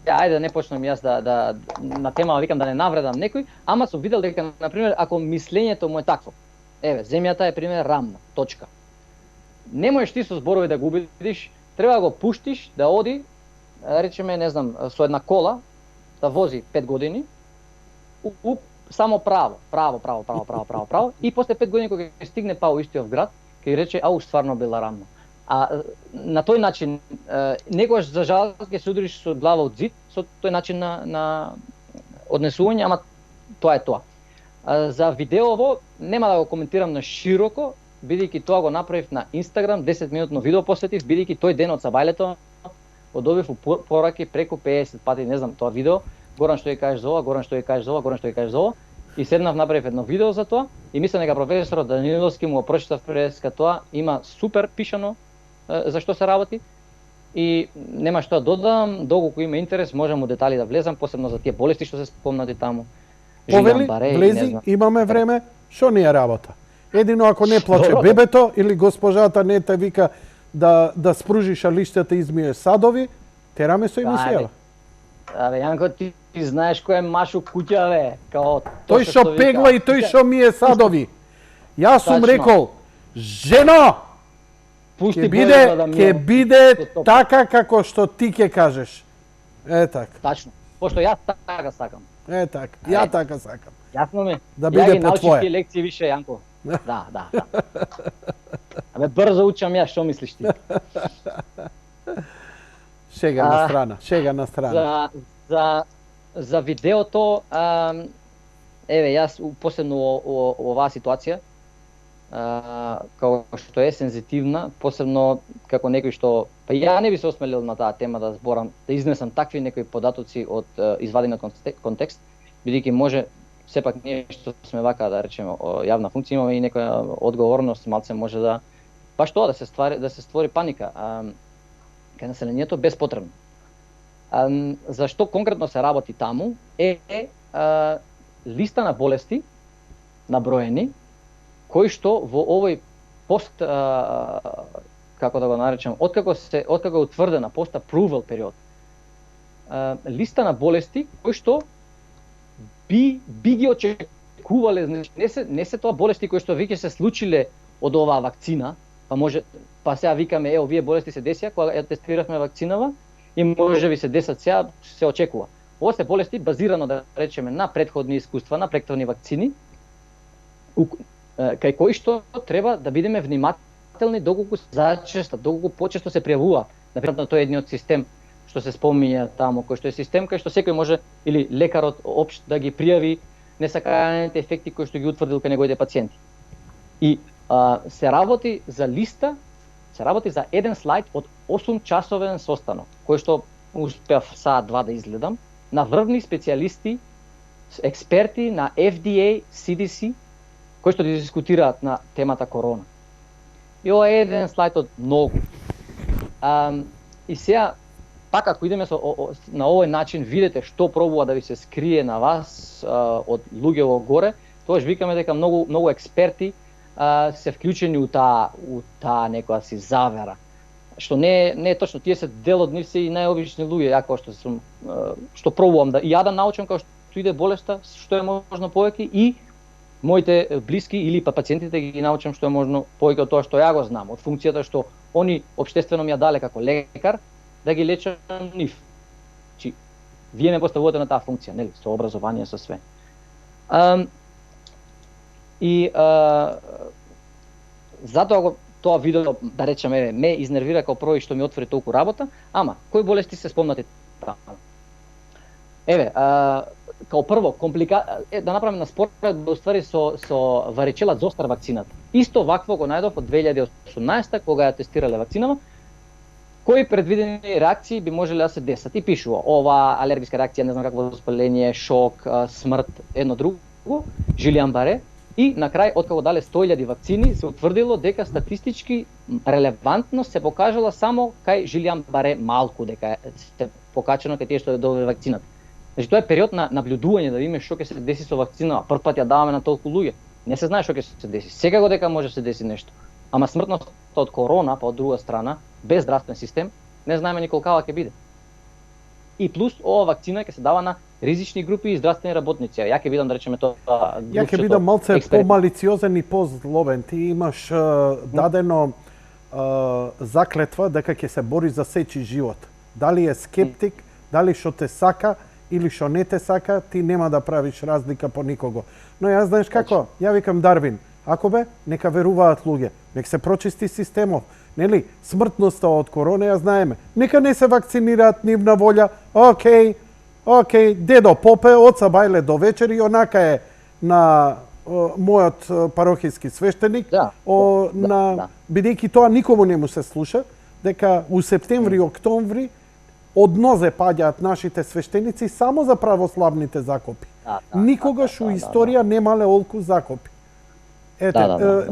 ајде да не почнам јас да на тема викам да не навредам некој, ама сум видел дека на пример ако мислењето му е такво. Еве, земјата е пример рамна, точка. Не можеш ти со зборови да го убедиш, треба да го пуштиш да оди, речеме, не знам, со една кола да вози 5 години, само право, и после 5 години кога ќе стигне па у истиот град, ќе рече, ау, стварно била рамна. А на тој начин, некогаш за жал ќе се удриш со глава од зид, со тој начин на однесување, ама тоа е тоа. За видеово, нема да го коментирам на широко, бидејќи тоа го направив на Инстаграм, 10-минутно видео посветив, бидејќи тој ден од Сабајлето го добив пораки преку 50 пати, не знам, тоа видео, Горан што ја кажеш за ова, Горан што ја кажеш за ова, Горан што ја кажеш за ова. И седнав, направив едно видео за тоа и мислам дека професорот Даниловски му го прочитав преска тоа, има супер пишано за што се работи и нема што да додам, доколку има интерес можам у детали да влезам, посебно за тие болести што се спомнати таму. Повели, влези, имаме време, што ни е работа? Едино ако не плаче бебето или госпожата не те вика да спружиш лиштата и измиеш садови, тераме со емисијава. Абе, Јанко, ти знаеш кој е Машо куќа, бе. Тој што пегла и тој што мие садови. Јас сум рекол, жено, ќе биде така како што ти ќе кажеш. Е така. Тачно. Пошто јас така сакам. Е така. Ја така сакам. Јасно ми. Да биде по твое. Ја ги лекции више, Јанко. Да. Абе, брзо учам ја, што мислиш ти? Шега на страна. За видеото, еве, јас посебно оваа ситуација, како што е сензитивна, посебно како некој што, па ја не би се осмелил на таа тема да зборам, да изнесам такви некои податоци од извадени од контекст, бидејќи може сепак ние што сме вака да речеме јавна функција имаме и некоја одговорност, малце може да баш тоа да се створи паника кај населението беспотребно. Зашто конкретно се работи таму е листа на болести наброени кои што во овој пост како да го наречам, откако е утврдена пост approval период, листа на болести кои што би ги очекувале, не се тоа болести кои што веќе се случиле од оваа вакцина, па сега викаме овие болести се десија кога ја тестиравме вакцинава и може би се десат сега, се очекува. Ова се болести базирано да речеме на претходни искуства, на претходни вакцини, кај кои што треба да бидеме внимателни доколку почесто се пријавува. Например, тој е едниот систем што се спомиња таму, кој што е систем кај што секој може или лекарот општ да ги пријави несаканите ефекти кои што ги утврдил кај неговите пациенти. И се работи за листа, се работи за еден слайд од 8-часовен состанок, кој што успеав саат 2 да изгледам, на врвни специјалисти, експерти на FDA, CDC, кои што дискутираат на темата корона. И ова е еден слайд од многу. И сега, пак ако идеме на овој начин, видите што пробува да ви се скрие на вас од луѓе во горе, тоаш викаме дека многу експерти се вклучени у таа некоја си завера. Што не е точно, тие се дел од нив се и најобични луѓе, ја кој што пробувам да ја да научам како што иде болеста, што е можно повеќе и моите блиски или пациентите ги научам што е можно повеќе од тоа што ја го знам, од функцијата што они општествено ми ја дале како лекар да ги лечам нив. Чи вие ме поставувате на таа функција, нели, со образование, со све. Затоа тоа видео, да речеме, ме изнервира како прво и што ми отвори толку работа, ама кои болести се спомнати таму? Еве, као прво, да направиме на споредба уствари со варичела зостар вакцината. Исто вакво го најдов од 2018 кога ја тестирале вакцинава, кои предвидени реакции би можеле да се десат. И пишува, ова алергиска реакција, не знам какво воспаление, шок, смрт, едно друго, Жилијан-Баре. И на крај, откако дале 100.000 вакцини, се утврдило дека статистички релевантност се покажала само кај Жилијан-Баре малку, дека се покачено кај тие што добие вакцината. Значи, тоа е период на наблюдување да видиме што ќе се деси со вакцина. Прв пат ја даваме на толку луѓе. Не се знае што ќе се деси. Секако дека може да се деси нешто. Ама смртноста од корона, па од друга страна, без здравствен систем, не знаеме ни колкава ќе биде. И плюс ова вакцина ќе се дава на ризични групи и здравствени работници. Ја ќе бидам да речеме тоа. Ја ќе бидам малце помалициозен и позлобен. Ти имаш дадено заклетва дека ќе се бори за сечи живот. Дали е скептик, дали што те сака или што не те сака, ти нема да правиш разлика по никого. Но јас знаеш како, ја викам Дарвин, ако бе, нека веруваат луѓе, нека се прочисти системов. Нели, смртноста од корона ја знаеме. Нека не се вакцинираат нивна волја. Океј, дедо попе од сабајле до вечери, онака е на мојот парохиски свештеник, бидејќи тоа никому не му се слуша, дека у септември и октомври од нозе паѓаат нашите свештеници само за православните закопи. Никогаш у историја немале олку закопи. Ете,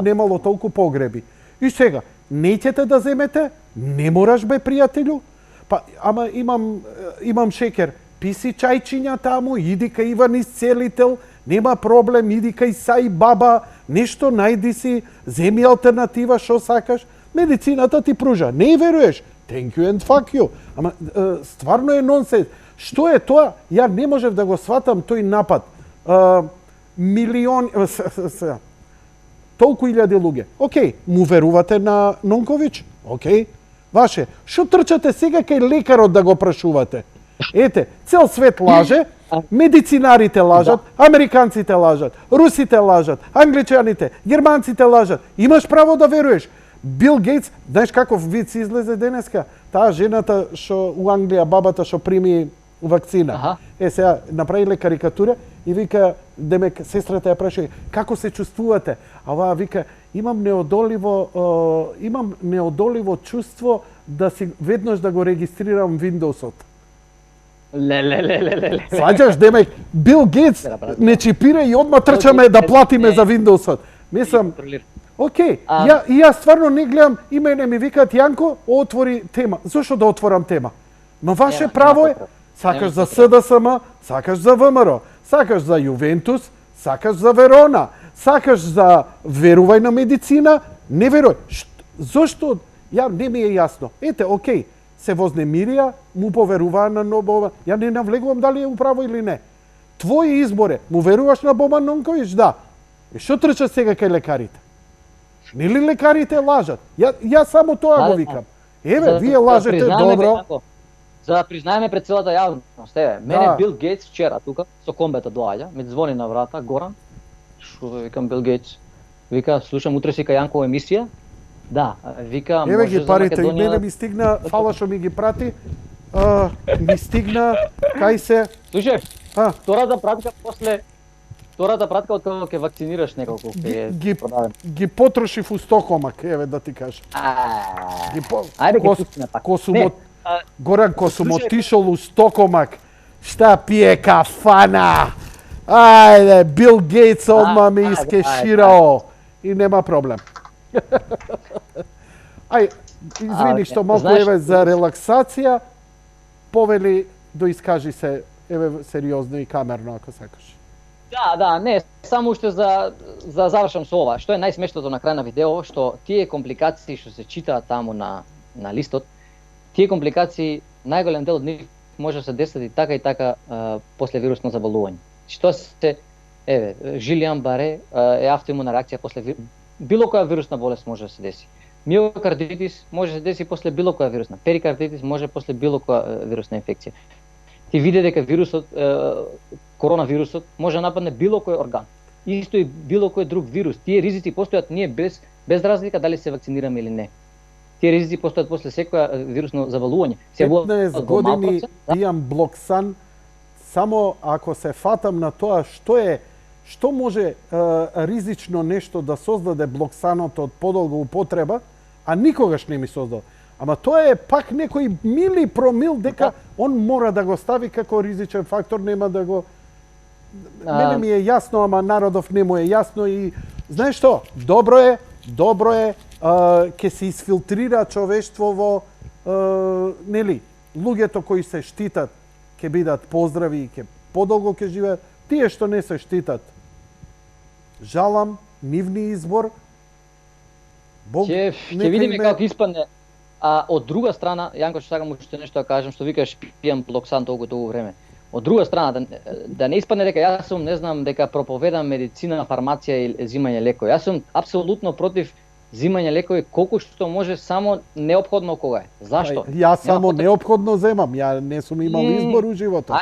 немало толку погреби. И сега, неќете да земете, не мораш бе пријателju, па ама имам шекер, писи чајчиња таму, иди кај Иван Исцелител, нема проблем, иди кај Сај Баба, нешто најди си, земи алтернатива што сакаш, медицината ти пружа. Не веруеш? Thank you and fuck you. Ама стварно е нонсенс. Што е тоа? Ја не можев да го сватам тој напад. Милиони толку илјади луѓе. Океј, му верувате на Нонковиќ? Океј. Ваше, што трчате сега кај лекарот да го прашувате? Ете, цел свет лаже, медицинарите лажат, американците лажат, русите лажат, англичаните, германците лажат. Имаш право да веруеш. Бил Гейтс, знаеш каков виц излезе денеска? Таа жената што у Англија, бабата што прими вакцина. Сега направиле карикатура и вика, демек сестрата ја праша, како се чувствувате? А оваа вика, имам неодоливо чувство да си веднаш да го регистрирам Windows-от. Ле. Сваќаш, демек, Бил Гейтс не чипира и одма трчаме да платиме за Windows-от. Мислам, океј, јас стварно не гледам, и мене ми викаат Јанко, отвори тема. Зошто да отворам тема? Но ваше право е, сакаш за СДСМ, сакаш за ВМРО, сакаш за Јувентус, сакаш за Верона, сакаш за верувај на медицина, не верувај. Зошто? Ја не ми е јасно. Ете, океј, се вознемирија, му поверуваа на Бобан. Ја не навлегувам дали е управо или не. Твој избор е, му веруваш на Бобан Нонковиќ? Да. И што трча сега кај лекарите? Нели лекарите лажат? Ја само тоа го викам. Еве, вие лажете, добро. За да признаеме пред целата јавност, мене Бил Гейтс вчера тука со комбета доаѓа, ми звони на врата, Горан, што викам Бил Гейтс, вика, слушам утре си кај Јанкова емисија. Да, вика, еве ги парите, и мене ми стигна, фала што ми ги прати. Ми стигна кај се. Слушај, втората пратка од кога ќе вакцинираш неколку ќе продадем. Ги потрошив у стокомак, еве да ти кажам. Ајде ќе пустиме пак. Горан, ко сум отишол у стокомак, шта пие кафана. Ајде, Бил Гейтс одма ме искеширао и нема проблем. Ај, извини што малку еве за релаксација, повели доискажи се, еве сериозно и камерно ако сакаш. Да, не, само уште за завршам со ова. Што е најсмешното на крај на видео, што тие компликации што се читаат таму на листот, тие компликации, најголем дел од нив може да се десат и така после вирусно заболување. Што се, еве, Жилиан Баре е автоимуна реакција после било која вирусна болест може да се деси. Миокардитис може да се деси после било која вирусна. Перикардитис може после било која вирусна инфекција. Ти види дека вирусот, коронавирусот може да нападне било кој орган. Исто и било кој друг вирус. Тие ризици постојат ние без разлика дали се вакцинираме или не. Тие ризици постојат после секоја вирусно заболување. 15 години пијам Блоксан, само ако се фатам на тоа што може ризично нешто да создаде Блоксанот од подолга употреба, а никогаш не ми создал. Ама тоа е пак некој мили промил дека он мора да го стави како ризичен фактор, нема да го... Мене ми е јасно, ама народов не му е јасно и... Знаеш што? Добро е, ќе се изфилтрира човештвово, нели, луѓето кои се штитат ќе бидат поздрави и ќе подолго ќе живеат, тие што не се штитат. Жалам, нивни избор. Бог ќе видиме како испадне. А од друга страна, Јанко, што сакам уште нешто да кажам, што викаш пијам Блоксан толку време. Од друга страна, да не испадне дека јас сум, не знам, дека проповедам медицина, фармација и земање лекови. Јас сум апсолутно против земање лекови колку што може, само неопходно кога е. Зашто? Јас само неопходно земам, ја не сум имал избор у животот.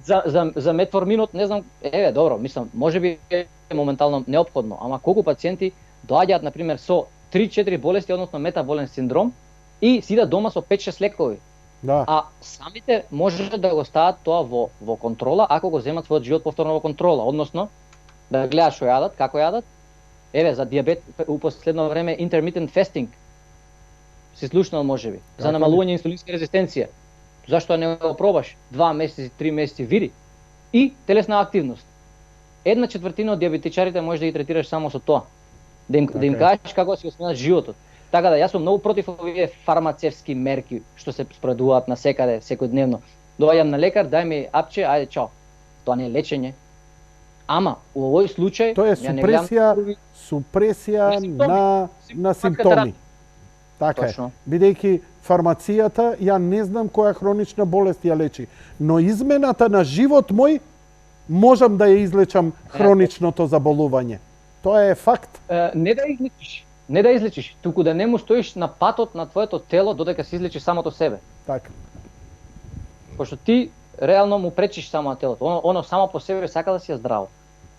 За метформинот, не знам, еве, добро, мислам, можеби е моментално неопходно, ама колку пациенти доаѓаат, например, со 3-4 болести, односно метаболен синдром, и сидат дома со 5-6 лекови. Да. А самите може да го стават тоа во контрола, ако го земат својот живот повторно во контрола, односно да гледат што јадат, како јадат. Еве, за дијабет у последно време intermittent fasting си слушнал можеби, за намалување инсулинска резистенција. Зашто не го пробаш 2 месеци, 3 месеци, види. и телесна активност. 1/4 од диабетичарите може да ги третираш само со тоа. Да им кажеш како да си го сменат животот. Така да јас сум многу против овие фармацевски мерки што се спроведуваат на секаде секојдневно. Доаѓам на лекар, дај ми апче, ајде чао. Тоа не е лечење. Ама во овој случај тоа е супресија на симптоми. Така е. Бидејќи фармацијата ја не знам која хронична болест ја лечи, но измената на живот мој можам да ја излечам хроничното заболување. Тоа е факт. Не да излечиш, туку да не му стоиш на патот на твоето тело додека се излечи самото себе. Така. Пошто ти реално му пречиш само на телото. Оно само по себе сака да си е здраво.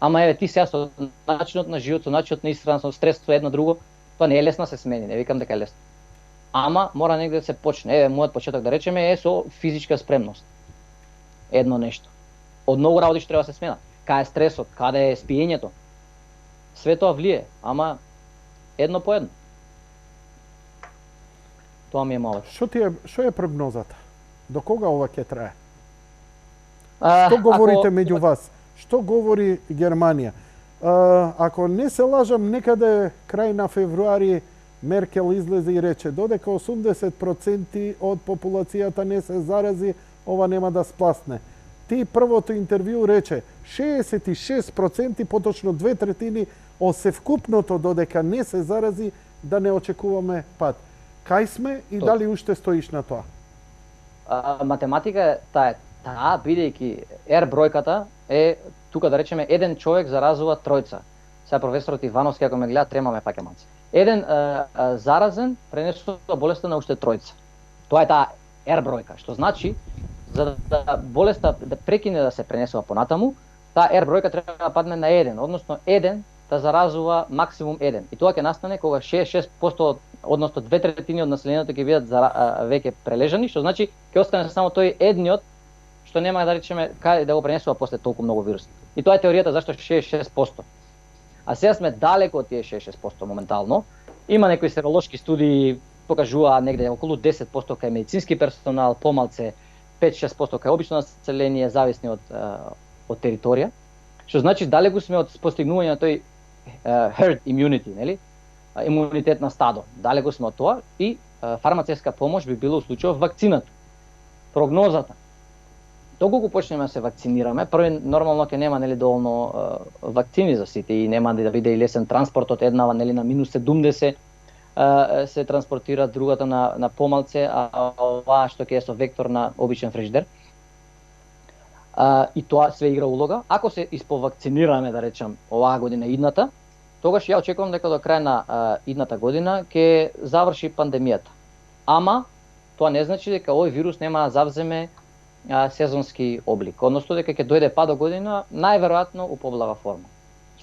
Ама еве ти сега со начинот на живот, со начинот на исхрана, со стрес, со едно друго, тоа не е лесно да се смени, не викам дека е лесно. Ама мора негде да се почне. Еве мојот почеток да речеме е со физичка спремност. Едно нешто. Од многу работи што треба да се сменат. Каде е стресот, каде е спиењето. Све тоа влие, ама едно по едно. Тоа ми е малко. Што е прогнозата? До кога ова ќе трае? Што говорите меѓу вас? Што говори Германија? Ако не се лажам, некаде крај на февруари Меркел излезе и рече додека 80% од популацијата не се зарази, ова нема да спласне. Ти првото интервју рече 66%, поточно 2/3 од севкупното додека не се зарази, да не очекуваме пад. Кај сме и дали уште стоиш на тоа? Математика е таа, бидејќи R бројката е тука да речеме еден човек заразува тројца. Сега професорот Ивановски ако ме гледа тремаме паќе малце. Еден заразен пренесува болеста на уште тројца. Тоа е таа R бројка, што значи за да болеста да прекине да се пренесува понатаму, таа R бројка треба да падне на 1, односно 1 да заразува максимум 1. И тоа ќе настане кога 66%, односно 2/3 од населението ќе бидат веќе прележани, што значи ќе остане само тој едниот што нема да речеме каде да го пренесува после толку многу вируси. И тоа е теоријата зашто 66%. А сега сме далеко од тие 66% моментално. Има некои серолошки студии покажува негде околу 10% кај медицински персонал, помалце 5-6% кај обично население, зависни од територија. Што значи далеку сме од постигнување на тој herd immunity, нели? Имунитет на стадо. Далеку сме од тоа и фармацевска помош би било во случајов вакцината. Прогнозата. Доколку почнеме да се вакцинираме, први нормално ќе нема нели доволно вакцини за сите и нема да биде и лесен транспорт од еднава нели на -70 се транспортира, другата на помалце, а оваа што ќе е со вектор на обичен фрижидер. И тоа све игра улога. Ако се исповакцинираме, да речам, оваа година идната, тогаш ја очекувам дека до крај на идната година ќе заврши пандемијата. Ама тоа не значи дека овој вирус нема да завземе сезонски облик, односно дека ќе дојде па до година најверојатно у поблага форма.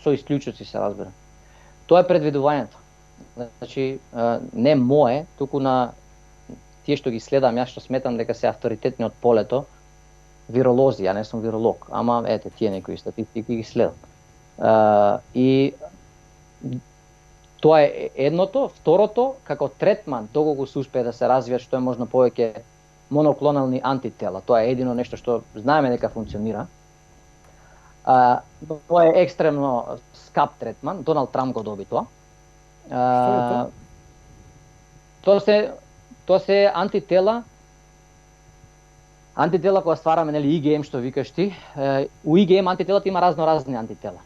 Со исклучоци се разбира. Тоа е предвидувањето. Значи не мое, туку на тие што ги следам, јас што сметам дека се авторитетни од полето, виролози, ја не сум виролог, ама ете тие некои статистики ги следам. И тоа е едното, второто, како третман, доколку се успее да се развијат што е можно повеќе моноклонални антитела. Тоа е едино нешто што знаеме дека функционира. Тоа е екстремно скап третман, Доналд Трамп го доби тоа. Тоа се антитела кога ствараме нели IgM што викаш ти. У IgM антителата има разни антитела.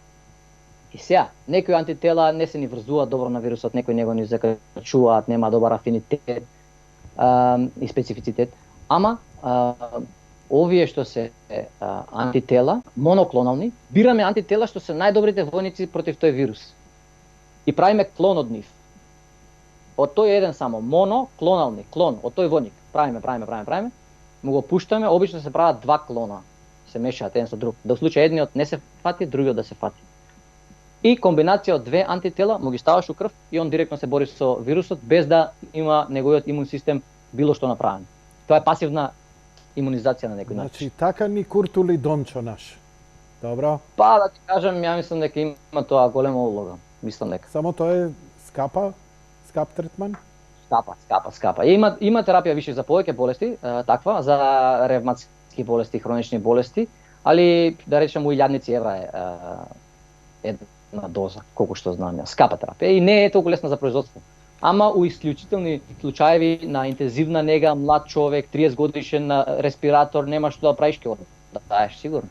И сега, некои антитела не се ни врзуваат добро на вирусот, некои него ни закачуваат, нема добар афинитет и специфицитет. Ама овие што се антитела, моноклонални, бираме антитела што се најдобрите војници против тој вирус. И правиме клон од нив. Од тој еден само, моноклонални, клон, од тој војник. Правиме, му го пуштаме, обично се прават два клона, се мешаат еден со друг. Да во случај едниот не се фати, другиот да се фати. И комбинација од две антитела му ги ставаш у крв и он директно се бори со вирусот без да има неговиот имун систем било што направено. Тоа е пасивна имунизација на некој начин. Значи така ни куртули Дончо наш. Добро. Па да ти кажам, ја мислам дека има тоа голема улога. Мислам дека. Само тоа е скап третман? Скапа. Има терапија више за повеќе болести, таква, за ревматски болести, хронични болести, али да речеме 1000 евра е една доза, колку што знам ја, скапа терапија и не е толку лесна за производство. Ама у исклучителни случаеви на интензивна нега, млад човек, 30 годишен на респиратор, нема што да правиш, ќе да даеш сигурно.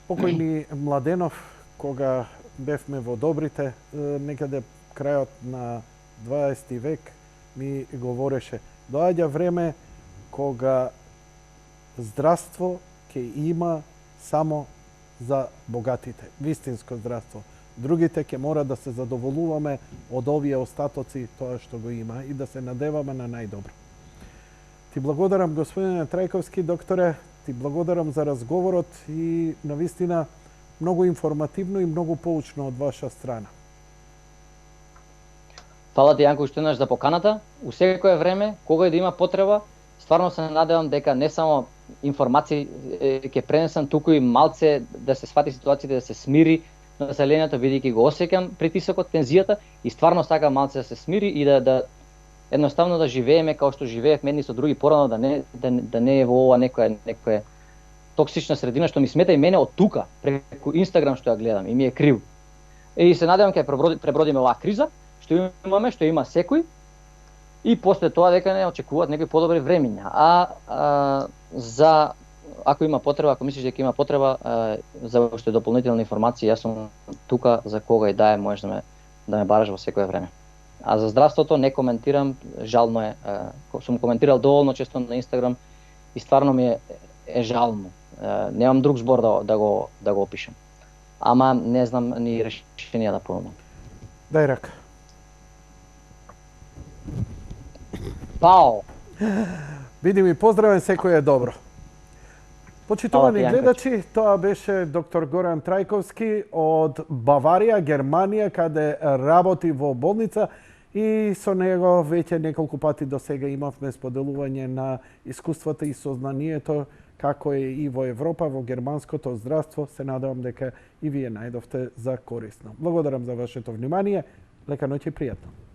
Покојни Младенов, кога бевме во добрите, некаде крајот на 20 век, ми говореше, доаѓа време кога здравство ќе има само за богатите, вистинско здравство. Другите ќе мора да се задоволуваме од овие остатоци, тоа што го има, и да се надеваме на најдобро. Ти благодарам, господине Трајковски, докторе, ти благодарам за разговорот и навистина многу информативно и многу поучно од ваша страна. Фала ти, Јанко, уште еднаш за поканата. У секое време, кога и да има потреба, стварно се надевам дека не само информации ќе пренесам, туку и малце да се свати ситуацијата, да се смири населението, бидејќи го осеќам притисокот, тензијата и стварно сакам малце да се смири и да едноставно да живееме како што живеевме едни со други порано, да не е во ова некоја токсична средина што ми смета и мене од тука, преку Инстаграм што ја гледам и ми е крив. И се надевам ќе пребродиме оваа криза, што имаме, што има секој, и после тоа дека не очекуваат некои подобри времиња. За ако има потреба, ако мислиш дека има потреба за уште дополнителни информации, јас сум тука за кога и да е, можеш да ме бараш во секое време. А за здравството не коментирам, жално е. Сум коментирал доволно често на Инстаграм и стварно ми е жално. Немам друг збор да го опишам. Ама не знам ни решенија да понудам. Дај рака. Пао! Биди ми поздравен, секој е добро. Почитувани гледачи, тоа беше доктор Горан Трајковски од Баварија, Германија, каде работи во болница и со него веќе неколку пати до сега имавме споделување на искуствата и сознанието како е и во Европа, во германското здравство. Се надевам дека и вие најдовте за корисно. Благодарам за вашето внимание. Лека ноќ и пријатно.